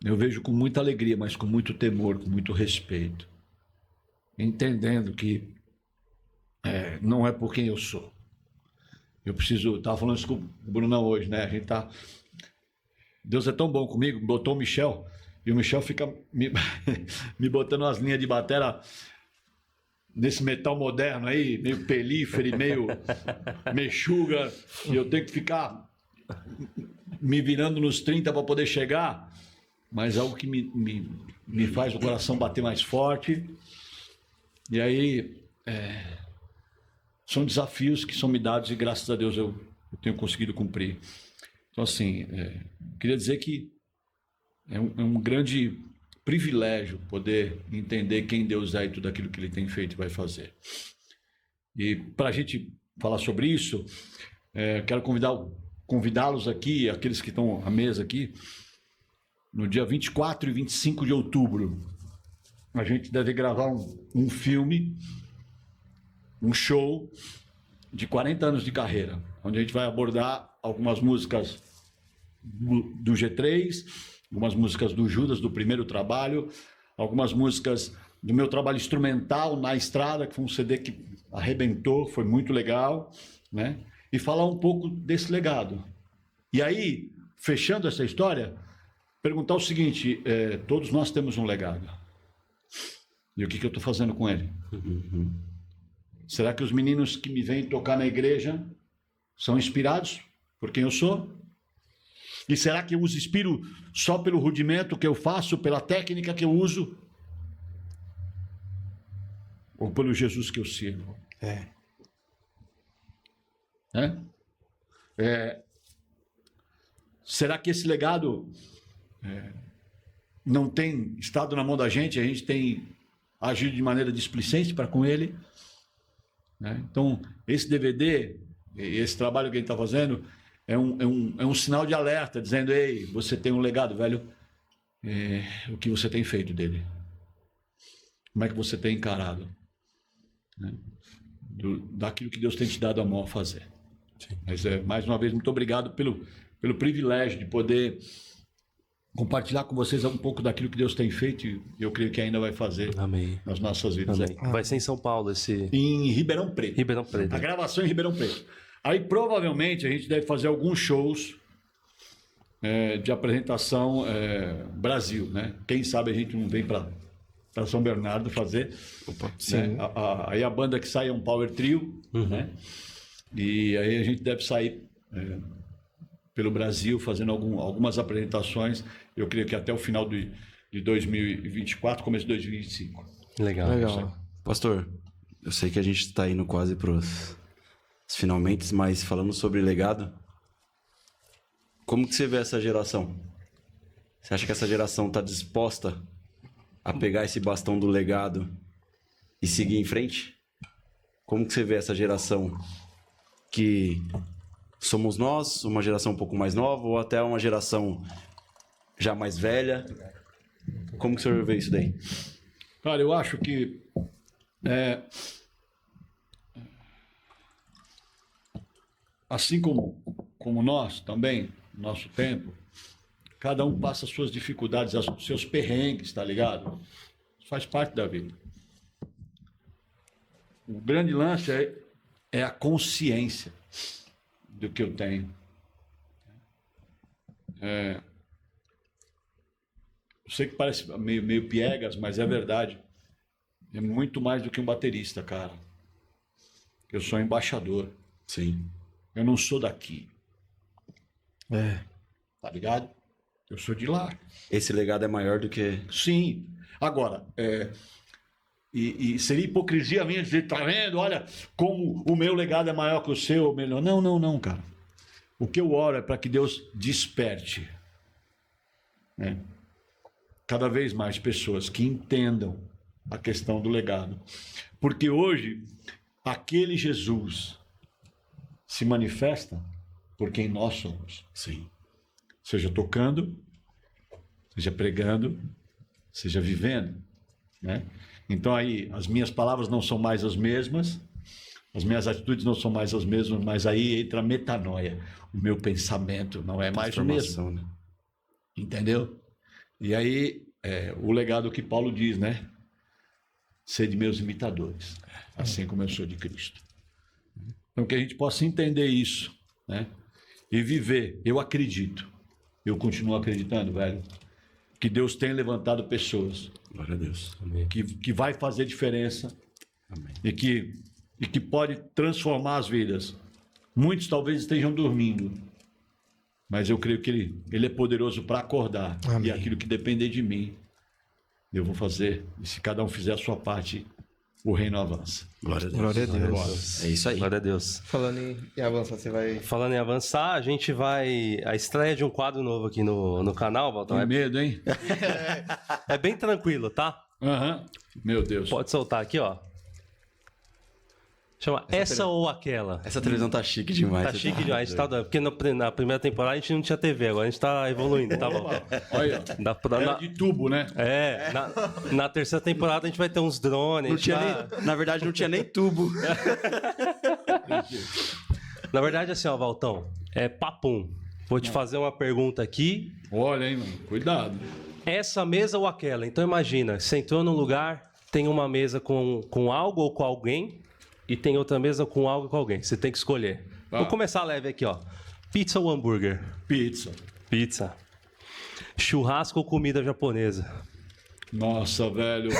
Speaker 4: Eu vejo com muita alegria, mas com muito temor, com muito respeito, entendendo que não é por quem eu sou. Eu preciso... Estava falando isso com o Brunão hoje, né? A gente tá... Deus é tão bom comigo, botou o Michel, e o Michel fica me botando as linhas de batera nesse metal moderno aí, meio pelífero, meio mexuga, e eu tenho que ficar me virando nos 30 para poder chegar, mas algo que me faz o coração bater mais forte. E aí... são desafios que são me dados e, graças a Deus, eu tenho conseguido cumprir. Então, assim, queria dizer que é um grande privilégio poder entender quem Deus é e tudo aquilo que Ele tem feito e vai fazer. E para a gente falar sobre isso, quero convidá-los aqui, aqueles que estão à mesa aqui, no dia 24 e 25 de outubro, a gente deve gravar um filme, um show de 40 anos de carreira, onde a gente vai abordar algumas músicas do G3, algumas músicas do Judas, do primeiro trabalho, algumas músicas do meu trabalho instrumental na estrada, que foi um CD que arrebentou, foi muito legal, né? E falar um pouco desse legado. E aí, fechando essa história, perguntar o seguinte: todos nós temos um legado. E o que eu estou fazendo com ele? Será que os meninos que me vêm tocar na igreja são inspirados por quem eu sou? E será que eu os inspiro só pelo rudimento que eu faço, pela técnica que eu uso? Ou pelo Jesus que eu sirvo? Será que esse legado não tem estado na mão da gente? A gente tem agido de maneira displicente para com ele? Então, esse DVD, esse trabalho que a gente está fazendo, é um sinal de alerta, dizendo: ei, você tem um legado, velho. O que você tem feito dele? Como é que você tem encarado? Daquilo que Deus tem te dado a mão a fazer. Sim. Mas, mais uma vez, muito obrigado pelo privilégio de poder compartilhar com vocês um pouco daquilo que Deus tem feito e eu creio que ainda vai fazer
Speaker 1: Amém.
Speaker 4: nas nossas vidas.
Speaker 1: Amém. Vai ser em São Paulo esse
Speaker 4: Em Ribeirão Preto.
Speaker 1: Ribeirão Preto.
Speaker 4: A gravação em Ribeirão Preto. Aí provavelmente a gente deve fazer alguns shows de apresentação Brasil, né? Quem sabe a gente não vem para São Bernardo fazer.
Speaker 3: Opa,
Speaker 4: Né? Aí a banda que sai é um power trio, né? E aí a gente deve sair pelo Brasil fazendo algumas apresentações. Eu creio que até o final de 2024, começo de 2025.
Speaker 1: Legal.
Speaker 2: Legal.
Speaker 3: Pastor, eu sei que a gente está indo quase para os finalmente, mas falando sobre legado, como que você vê essa geração? Você acha que essa geração está disposta a pegar esse bastão do legado e seguir em frente? Como que você vê essa geração que somos nós, uma geração um pouco mais nova ou até uma geração já mais velha? Como que o senhor vê isso daí?
Speaker 4: Cara, eu acho que assim como nós também, no nosso tempo, cada um passa as suas dificuldades, os seus perrengues, tá ligado? Isso faz parte da vida. O grande lance é a consciência do que eu tenho. Eu sei que parece meio piegas, mas é verdade. É muito mais do que um baterista, cara. Eu sou embaixador.
Speaker 3: Sim.
Speaker 4: Eu não sou daqui.
Speaker 2: É.
Speaker 4: Tá ligado? Eu sou de lá.
Speaker 3: Esse legado é maior do que...
Speaker 4: Sim. Agora, e seria hipocrisia minha dizer, tá vendo? Olha como o meu legado é maior que o seu. Ou melhor. Não, cara. O que eu oro é para que Deus desperte, né? Cada vez mais pessoas que entendam a questão do legado. Porque hoje, aquele Jesus se manifesta por quem nós somos.
Speaker 3: Sim.
Speaker 4: Seja tocando, seja pregando, seja vivendo, né? Então aí, as minhas palavras não são mais as mesmas, as minhas atitudes não são mais as mesmas, mas aí entra a metanoia. O meu pensamento não é mais o mesmo.
Speaker 3: Né?
Speaker 4: Entendeu? E aí, o legado que Paulo diz, né? Ser de meus imitadores, assim como eu sou de Cristo. Então, que a gente possa entender isso, né? E viver. Eu acredito, eu continuo acreditando, velho, que Deus tem levantado pessoas.
Speaker 3: Glória a Deus.
Speaker 4: Que vai fazer diferença.
Speaker 3: Amém.
Speaker 4: E que pode transformar as vidas. Muitos talvez estejam dormindo, mas eu creio que ele é poderoso para acordar.
Speaker 2: Amém.
Speaker 4: E aquilo que depender de mim, eu vou fazer. E se cada um fizer a sua parte, o reino avança.
Speaker 3: Glória a Deus.
Speaker 2: Glória a Deus.
Speaker 3: É isso aí.
Speaker 1: Glória a Deus.
Speaker 2: Falando em avançar, você vai...
Speaker 1: Falando em avançar, a gente vai... A estreia de um quadro novo aqui no canal, Valtão,
Speaker 4: Tem medo, hein?
Speaker 1: é bem tranquilo, tá?
Speaker 4: Aham. Meu Deus.
Speaker 1: Pode soltar aqui, ó. Chama Essa ou Aquela.
Speaker 3: Essa televisão tá chique demais.
Speaker 1: Tá chique demais. Porque na primeira temporada a gente não tinha TV, agora a gente tá evoluindo, tá bom?
Speaker 4: Olha,
Speaker 1: Na,
Speaker 4: de tubo, né?
Speaker 1: na terceira temporada a gente vai ter uns drones.
Speaker 3: Não tinha na verdade, não tinha nem tubo.
Speaker 1: Na verdade, assim, ó, Valtão, é papum. Vou te fazer uma pergunta aqui.
Speaker 4: Olha, hein, mano. Cuidado.
Speaker 1: Essa mesa ou aquela? Então imagina, você entrou num lugar, tem uma mesa com algo ou com alguém, e tem outra mesa com algo ou com alguém. Você tem que escolher. Vou começar leve aqui, ó. Pizza ou hambúrguer?
Speaker 4: Pizza.
Speaker 1: Pizza. Churrasco ou comida japonesa?
Speaker 4: Nossa, velho.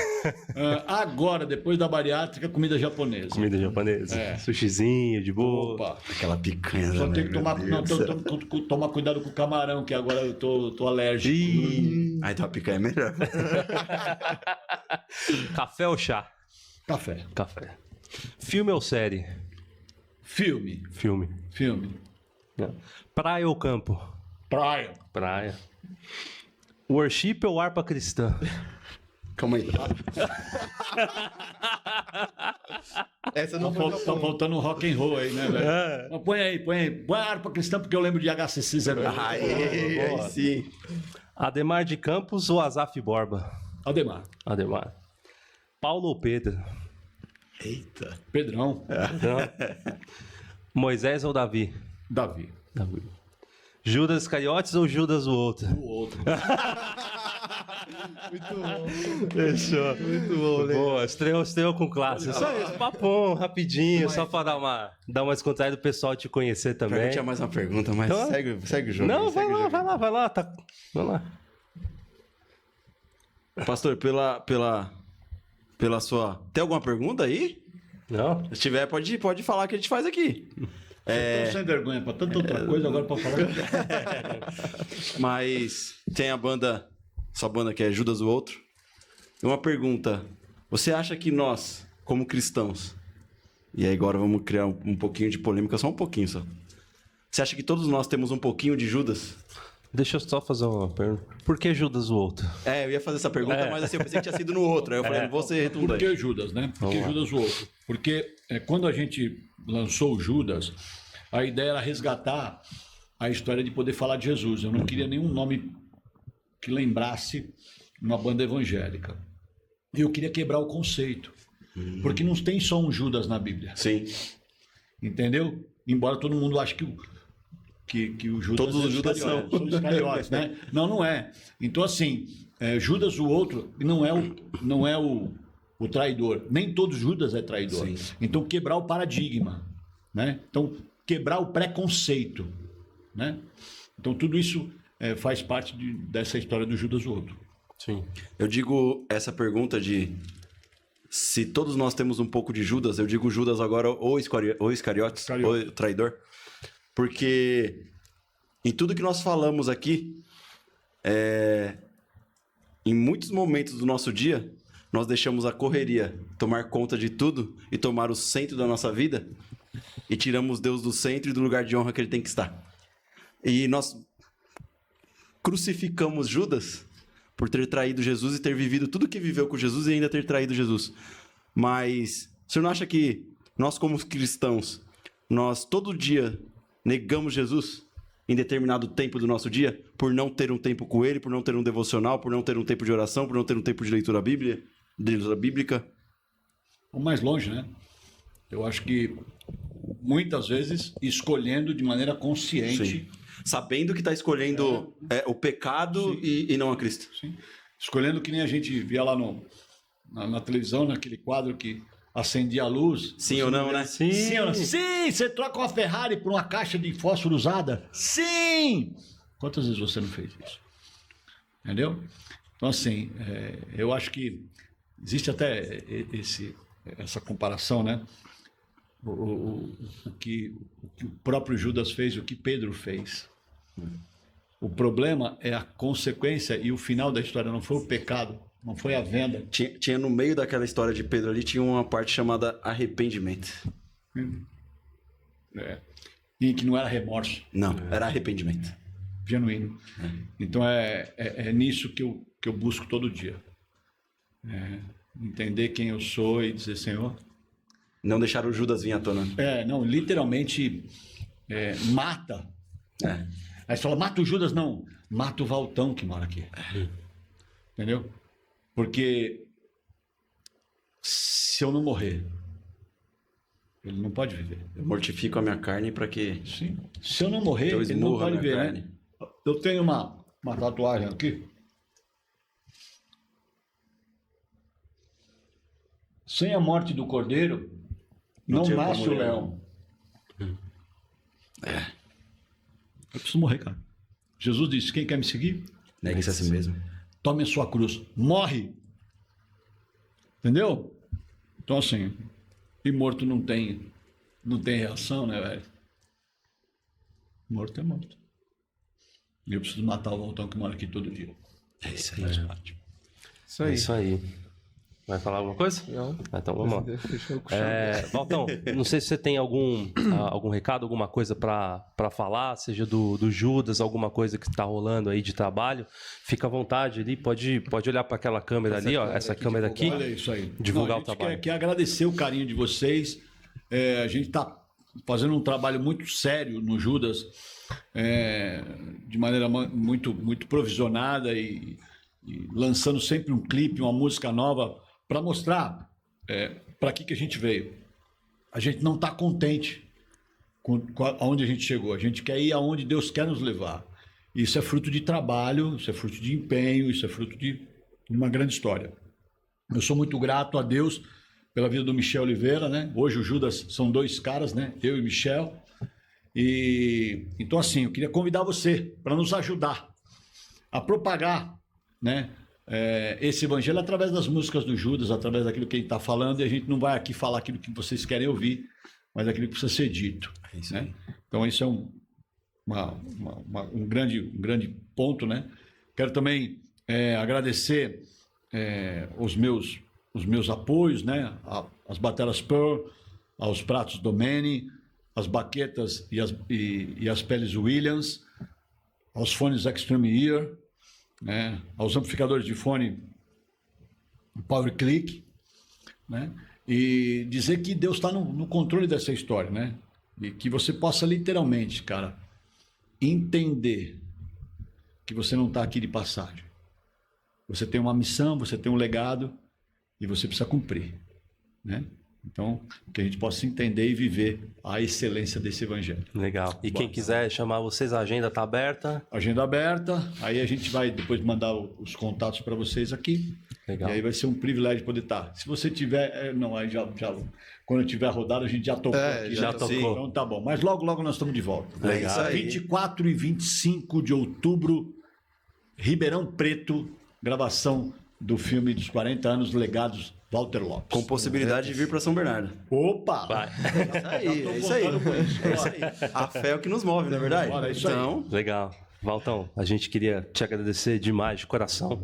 Speaker 4: Agora, depois da bariátrica, comida japonesa.
Speaker 1: Comida japonesa. Sushizinho, de boa.
Speaker 4: Opa.
Speaker 3: Aquela picanha.
Speaker 4: Só
Speaker 3: né,
Speaker 4: tem que
Speaker 3: meu
Speaker 4: tomar,
Speaker 3: Deus.
Speaker 4: tomar cuidado com o camarão, que agora eu tô alérgico.
Speaker 3: Aí então a picanha é melhor.
Speaker 1: Café ou chá?
Speaker 4: Café.
Speaker 1: Café. Filme ou série?
Speaker 4: Filme.
Speaker 1: Filme. Praia ou campo?
Speaker 4: Praia.
Speaker 1: Praia. Worship ou harpa cristã?
Speaker 3: Calma aí.
Speaker 2: Essa não foi
Speaker 4: Tá faltando um rock and roll aí, né, velho? Mas põe aí. Põe a harpa cristã, porque eu lembro de HCC 0.
Speaker 3: Aí sim.
Speaker 1: Ademar de Campos ou Azaf Borba?
Speaker 4: Ademar.
Speaker 1: Ademar. Paulo ou Pedro?
Speaker 3: Eita.
Speaker 4: Pedrão.
Speaker 1: Não. Moisés ou Davi?
Speaker 4: Davi.
Speaker 1: Davi. Judas Iscariotes ou Judas o outro?
Speaker 4: O outro.
Speaker 2: Muito bom.
Speaker 1: Fechou.
Speaker 2: Muito bom, Lê.
Speaker 1: Boa, estreou com classe. Só isso, papum, rapidinho, só pra dar uma descontraída do pessoal te conhecer
Speaker 3: Eu
Speaker 1: também.
Speaker 3: tinha mais uma pergunta, mas
Speaker 1: Então,
Speaker 3: segue o jogo.
Speaker 1: Não,
Speaker 3: aí, segue o jogo.
Speaker 1: vai lá. Vai lá.
Speaker 3: Pastor, pela sua... Tem alguma pergunta aí?
Speaker 1: Não?
Speaker 3: Se tiver, pode falar que a gente faz aqui.
Speaker 4: Tô sem vergonha pra tanta outra coisa, agora pra falar.
Speaker 3: Mas tem sua banda que é Judas o Outro. E uma pergunta. Você acha que nós, como cristãos, e aí agora vamos criar um pouquinho de polêmica, só um pouquinho só. Você acha que todos nós temos um pouquinho de Judas?
Speaker 1: Deixa eu só fazer uma pergunta. Por que Judas o outro?
Speaker 3: Eu ia fazer essa pergunta, mas assim, eu pensei que tinha sido no outro. Aí eu falei, não vou ser
Speaker 4: Por
Speaker 3: redundante.
Speaker 4: que Judas, né? Por que Judas o outro? Porque quando a gente lançou o Judas, a ideia era resgatar a história de poder falar de Jesus. Eu não queria nenhum nome que lembrasse uma banda evangélica. E eu queria quebrar o conceito. Porque não tem só um Judas na Bíblia.
Speaker 3: Sim.
Speaker 4: Entendeu? Embora todo mundo ache que o Judas
Speaker 3: Todos os Judas são.
Speaker 4: São iscariotes, né? Não é. Então, assim, Judas o outro não é o traidor. Nem todo Judas é traidor.
Speaker 3: Sim.
Speaker 4: Então, quebrar o paradigma, né? Então, quebrar o preconceito, né? Então, tudo isso faz parte dessa história do Judas o outro.
Speaker 1: Sim.
Speaker 3: Eu digo essa pergunta de se todos nós temos um pouco de Judas, eu digo Judas agora ou Iscariotes, ou traidor. Porque em tudo que nós falamos aqui, em muitos momentos do nosso dia, nós deixamos a correria tomar conta de tudo e tomar o centro da nossa vida e tiramos Deus do centro e do lugar de honra que ele tem que estar. E nós crucificamos Judas por ter traído Jesus e ter vivido tudo que viveu com Jesus e ainda ter traído Jesus. Mas o senhor não acha que nós, como cristãos, nós todo dia negamos Jesus em determinado tempo do nosso dia por não ter um tempo com ele, por não ter um devocional, por não ter um tempo de oração, por não ter um tempo de leitura bíblica?
Speaker 4: Ou mais longe, né? Eu acho que muitas vezes escolhendo de maneira consciente.
Speaker 3: Sim. Sabendo que está escolhendo o pecado e não a Cristo.
Speaker 4: Sim. Escolhendo que nem a gente via lá na televisão, naquele quadro que acendia a luz.
Speaker 3: Sim ou não, né?
Speaker 4: Sim ou não? Sim! Você troca uma Ferrari por uma caixa de fósforo usada? Sim! Quantas vezes você não fez isso? Entendeu? Então, assim, eu acho que existe até essa comparação, né? O que o próprio Judas fez e o que Pedro fez. O problema é a consequência e o final da história, não foi o pecado, não foi a venda.
Speaker 3: Tinha no meio daquela história de Pedro ali, tinha uma parte chamada arrependimento.
Speaker 4: E que não era remorso.
Speaker 3: Não, era arrependimento.
Speaker 4: Genuíno. Então é nisso que eu busco todo dia. Entender quem eu sou e dizer, Senhor...
Speaker 3: Não deixar o Judas vir à tona.
Speaker 4: Não, literalmente mata. Aí você fala, mata o Judas? Não, mata o Valtão que mora aqui. Entendeu? Porque se eu não morrer, ele não pode viver.
Speaker 3: Eu mortifico a minha carne para que...
Speaker 4: Sim. Se eu não morrer,
Speaker 3: Eu
Speaker 4: ele não
Speaker 3: esmurro a
Speaker 4: pode
Speaker 3: minha
Speaker 4: viver.
Speaker 3: carne.
Speaker 4: Né? Eu tenho uma tatuagem aqui. Sem a morte do cordeiro, não
Speaker 3: tinha
Speaker 4: nasce
Speaker 3: como
Speaker 4: o leão. Eu preciso morrer, cara. Jesus disse, quem quer me seguir,
Speaker 3: Negue-se a si mesmo.
Speaker 4: tome a sua cruz. Morre. Entendeu? Então, assim, e morto não tem reação, né, velho? Morto é morto. E eu preciso matar o Valtão que mora aqui todo dia.
Speaker 3: É isso aí.
Speaker 2: Isso aí.
Speaker 1: Isso aí. Vai falar alguma coisa?
Speaker 2: Não.
Speaker 1: Então vamos lá.
Speaker 2: Fechou com chave.
Speaker 1: Valtão, não sei se você tem algum recado, alguma coisa para falar, seja do Judas, alguma coisa que está rolando aí de trabalho. Fica à vontade ali, pode olhar para aquela câmera ali, ó, essa câmera aqui.
Speaker 4: Olha isso aí.
Speaker 1: Divulgar
Speaker 4: Não,
Speaker 1: o trabalho.
Speaker 4: Quer agradecer o carinho de vocês. A gente está fazendo um trabalho muito sério no Judas, de maneira muito, muito provisionada e lançando sempre um clipe, uma música nova, para mostrar para que a gente veio. A gente não está contente aonde a gente chegou. A gente quer ir aonde Deus quer nos levar. Isso é fruto de trabalho, isso é fruto de empenho, isso é fruto de uma grande história. Eu sou muito grato a Deus pela vida do Michel Oliveira, né? Hoje o Judas são 2 caras, né? Eu e Michel. E então assim, eu queria convidar você para nos ajudar a propagar, né? Esse evangelho através das músicas do Judas, através daquilo que ele está falando, e a gente não vai aqui falar aquilo que vocês querem ouvir, mas aquilo que precisa ser dito. Né? Então, isso é um grande ponto. Né? Quero também agradecer os meus apoios, né? As batelas Pearl, aos pratos Domene, as baquetas e as peles Williams, aos fones Extreme Ear, né? Aos amplificadores de fone Power Click, né? E dizer que Deus está no controle dessa história, né? E que você possa literalmente, cara, entender que você não está aqui de passagem. Você tem uma missão, você tem um legado e você precisa cumprir, né? Então, que a gente possa entender e viver a excelência desse evangelho.
Speaker 1: Legal. E quem quiser chamar vocês, a agenda está aberta.
Speaker 4: Agenda aberta. Aí a gente vai depois mandar os contatos para vocês aqui.
Speaker 1: Legal.
Speaker 4: E aí vai ser um privilégio poder estar. Se você tiver... Não, aí já quando eu tiver rodado, a gente já tocou aqui.
Speaker 1: Já tocou.
Speaker 4: Então tá bom. Mas logo nós estamos de volta.
Speaker 3: Legal. Isso aí.
Speaker 4: 24 e 25 de outubro, Ribeirão Preto, gravação do filme dos 40 anos, Legados Walter Lopes.
Speaker 3: Com possibilidade de vir para São Bernardo.
Speaker 4: Opa!
Speaker 1: Vai.
Speaker 3: É isso aí. A fé é o que nos move, não é verdade?
Speaker 4: Bora, é isso aí.
Speaker 3: Então,
Speaker 1: Legal. Valtão, a gente queria te agradecer demais, de coração.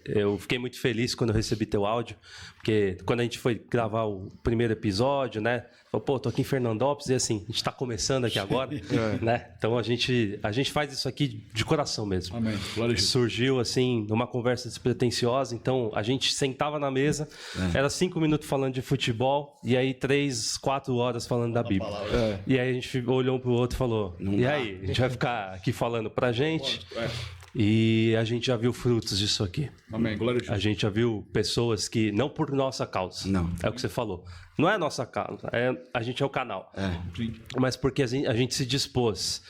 Speaker 1: Eu fiquei muito feliz quando eu recebi teu áudio, porque quando a gente foi gravar o primeiro episódio, né? Falou, pô, tô aqui em Fernandópolis e assim, a gente tá começando aqui agora, né? Então a gente faz isso aqui de coração mesmo.
Speaker 4: Amém. Glória a Deus.
Speaker 1: Surgiu assim, numa conversa despretensiosa, então a gente sentava na mesa, era 5 minutos falando de futebol, e aí 3, 4 horas falando da Bíblia. E aí a gente olhou um pro outro e falou, e aí, a gente vai ficar aqui falando pra gente, e a gente já viu frutos disso aqui.
Speaker 4: Amém. Glória a Deus.
Speaker 1: A gente já viu pessoas que, não por nossa causa,
Speaker 3: Não.
Speaker 1: é o que você falou, não é a nossa causa, a gente é o canal, mas porque a gente se dispôs.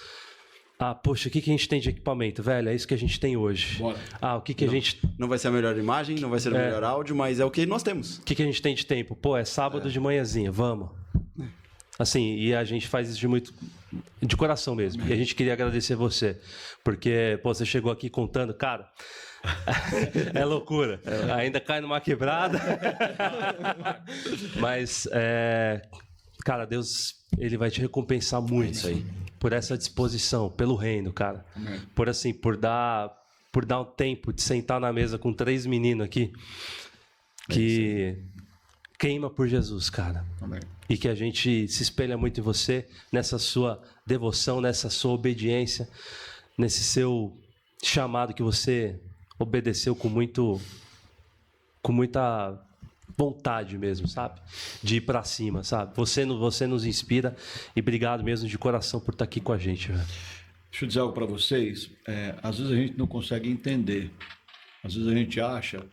Speaker 1: Poxa, o que a gente tem de equipamento, velho? É isso que a gente tem hoje.
Speaker 4: Bora.
Speaker 1: O que a gente...
Speaker 3: não vai ser a melhor imagem, não vai ser o melhor áudio, mas é o que nós temos.
Speaker 1: O que a gente tem de tempo? Pô, é sábado de manhãzinha, vamos. Assim, e a gente faz isso de coração mesmo. E a gente queria agradecer você, porque pô, você chegou aqui contando, cara, é loucura. Ainda cai numa quebrada. Mas, cara, Deus, ele vai te recompensar muito por essa disposição, pelo reino, cara. Por dar um tempo de sentar na mesa com 3 meninos aqui que queima por Jesus, cara.
Speaker 4: Amém.
Speaker 1: E que a gente se espelha muito em você, nessa sua devoção, nessa sua obediência, nesse seu chamado que você obedeceu com muita vontade mesmo, sabe? De ir pra cima, sabe? Você nos inspira e obrigado mesmo de coração por estar aqui com a gente, velho.
Speaker 4: Deixa eu dizer algo para vocês. Às vezes a gente não consegue entender. Às vezes a gente acha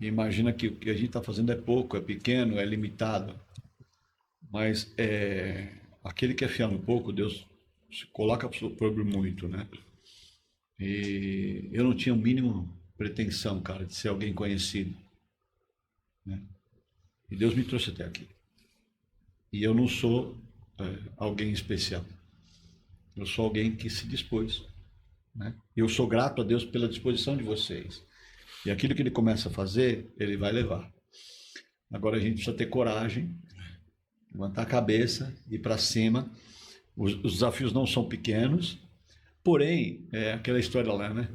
Speaker 4: e imagina que o que a gente está fazendo é pouco, é pequeno, é limitado. Mas aquele que é fiel no pouco, Deus se coloca sobre muito, né? E eu não tinha o mínimo pretensão, cara, de ser alguém conhecido, né? E Deus me trouxe até aqui. E eu não sou alguém especial. Eu sou alguém que se dispôs, né? Eu sou grato a Deus pela disposição de vocês. E aquilo que Ele começa a fazer, Ele vai levar. Agora a gente precisa ter coragem, levantar a cabeça, ir para cima. Os desafios não são pequenos, porém, é aquela história lá, né?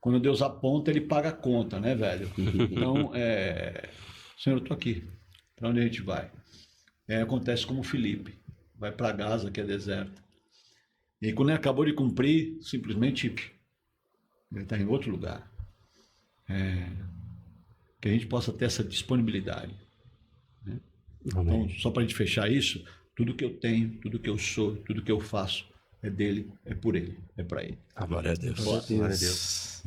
Speaker 4: Quando Deus aponta, Ele paga a conta, né, velho? Então, Senhor, eu estou aqui. Para onde a gente vai? Acontece como Filipe. Vai para Gaza, que é deserto. E quando ele acabou de cumprir, simplesmente ele está em outro lugar. Que a gente possa ter essa disponibilidade, né? Então, só para a gente fechar isso, tudo que eu tenho, tudo que eu sou, tudo que eu faço é dele, é por ele, é para ele.
Speaker 3: Glória a Deus.
Speaker 1: Glória a Deus.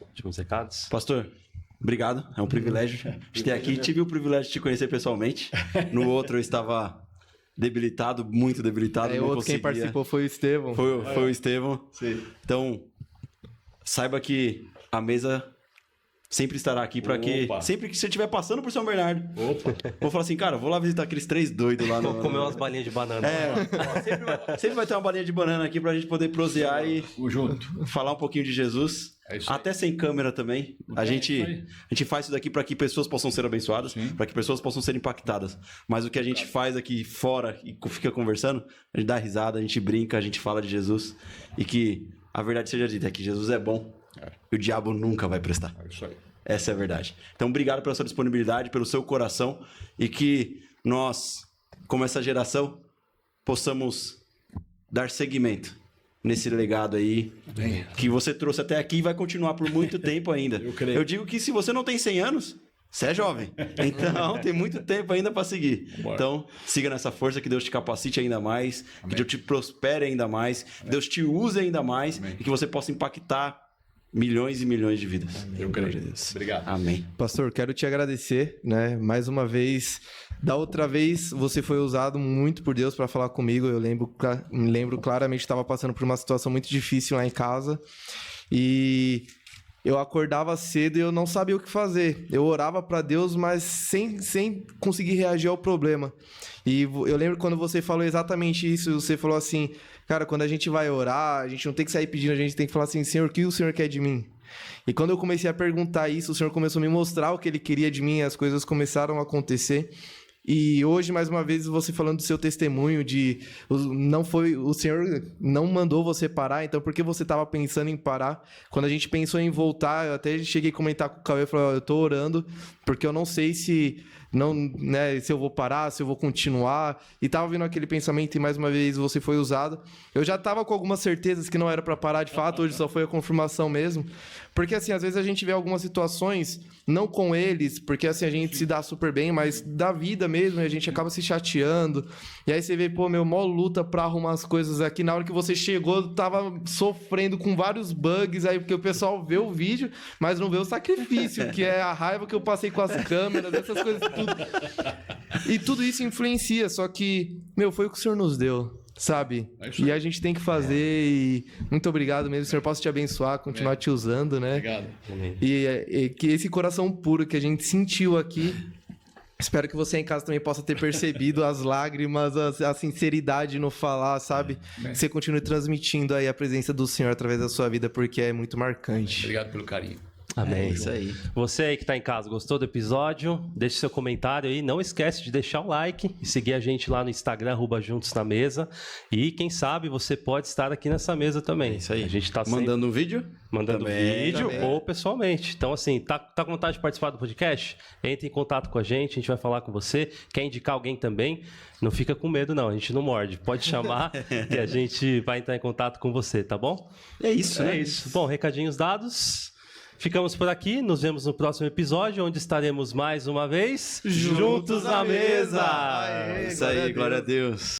Speaker 1: Últimos recados?
Speaker 3: Pastor, obrigado. É um privilégio te ter aqui. Tive o privilégio de te conhecer pessoalmente. No outro eu estava debilitado, muito debilitado. Não
Speaker 2: outro quem
Speaker 3: conseguia.
Speaker 2: participou foi o Estevão.
Speaker 3: Foi o Estevão.
Speaker 4: Sim.
Speaker 3: Então, saiba que a mesa sempre estará aqui para que,
Speaker 4: Opa.
Speaker 3: sempre que você estiver passando por São Bernardo,
Speaker 4: Opa.
Speaker 3: vou falar assim, cara, vou lá visitar aqueles 3 doidos lá no...
Speaker 1: Vou comer umas balinhas de banana.
Speaker 3: Sempre vai ter uma balinha de banana aqui pra gente poder prosear e
Speaker 4: Tamo junto.
Speaker 3: falar um pouquinho de Jesus.
Speaker 4: É isso aí.
Speaker 3: Até sem câmera também. A
Speaker 4: isso aí.
Speaker 3: gente faz isso daqui para que pessoas possam ser abençoadas, para que pessoas possam ser impactadas. Mas o que a gente faz aqui fora e fica conversando, a gente dá risada, a gente brinca, a gente fala de Jesus. E que a verdade seja dita, é que Jesus é bom e o diabo nunca vai prestar.
Speaker 4: É isso aí.
Speaker 3: Essa é a verdade. Então, obrigado pela sua disponibilidade, pelo seu coração e que nós, como essa geração, possamos dar seguimento nesse legado aí que você trouxe até aqui e vai continuar por muito tempo ainda.
Speaker 4: Eu creio.
Speaker 3: Eu digo que se você não tem 100 anos, você é jovem. Então, tem muito tempo ainda para seguir.
Speaker 4: Bora.
Speaker 3: Então, siga nessa força, que Deus te capacite ainda mais, que Deus te prospere ainda mais, que Deus te use ainda mais e que você possa impactar milhões e milhões de vidas.
Speaker 4: Eu creio. Obrigado.
Speaker 3: Amém.
Speaker 2: Pastor, quero te agradecer, né? Mais uma vez. Da outra vez, você foi usado muito por Deus para falar comigo. Eu me lembro claramente, estava passando por uma situação muito difícil lá em casa. E eu acordava cedo e eu não sabia o que fazer. Eu orava para Deus, mas sem conseguir reagir ao problema. E eu lembro quando você falou exatamente isso. Você falou assim, cara, quando a gente vai orar, a gente não tem que sair pedindo, a gente tem que falar assim, Senhor, o que o Senhor quer de mim? E quando eu comecei a perguntar isso, o Senhor começou a me mostrar o que Ele queria de mim, e as coisas começaram a acontecer. E hoje, mais uma vez, você falando do seu testemunho de não foi o Senhor não mandou você parar, então por que você estava pensando em parar? Quando a gente pensou em voltar, eu até cheguei a comentar com o Cauê, eu falei, eu tô orando, porque eu não sei se eu vou parar, se eu vou continuar. E tava vindo aquele pensamento e mais uma vez você foi usado. Eu já tava com algumas certezas que não era para parar de fato, hoje só foi a confirmação mesmo. Porque assim, às vezes a gente vê algumas situações, não com eles, porque assim a gente se dá super bem, mas da vida mesmo, e a gente acaba se chateando. E aí você vê, pô, mó luta pra arrumar as coisas aqui. Na hora que você chegou, eu tava sofrendo com vários bugs aí, porque o pessoal vê o vídeo, mas não vê o sacrifício, que é a raiva que eu passei com as câmeras, essas coisas tudo. E tudo isso influencia, só que, foi o que o Senhor nos deu. Sabe? E a gente tem que fazer. E muito obrigado mesmo. O Senhor possa te abençoar, continuar te usando, né?
Speaker 4: Obrigado.
Speaker 2: E que esse coração puro que a gente sentiu aqui, espero que você em casa também possa ter percebido as lágrimas, a sinceridade no falar, sabe? Que você continue transmitindo aí a presença do Senhor através da sua vida, porque é muito marcante.
Speaker 4: Obrigado pelo carinho.
Speaker 1: Amém.
Speaker 3: É isso aí.
Speaker 1: Você aí que tá em casa, gostou do episódio? Deixe seu comentário aí. Não esquece de deixar o like e seguir a gente lá no Instagram, @Juntos na Mesa. E quem sabe você pode estar aqui nessa mesa também.
Speaker 3: É isso aí.
Speaker 1: A gente tá sempre
Speaker 3: Mandando um vídeo?
Speaker 1: mandando
Speaker 3: Também.
Speaker 1: vídeo ou pessoalmente. Então, assim, tá com vontade de participar do podcast? Entre em contato com a gente vai falar com você. Quer indicar alguém também? Não fica com medo, não. A gente não morde. Pode chamar que a gente vai entrar em contato com você, tá bom?
Speaker 3: É isso, né?
Speaker 1: É isso. Bom, recadinhos dados. Ficamos por aqui. Nos vemos no próximo episódio, onde estaremos mais uma vez
Speaker 2: Juntos na mesa.
Speaker 3: Isso aí, glória a Deus.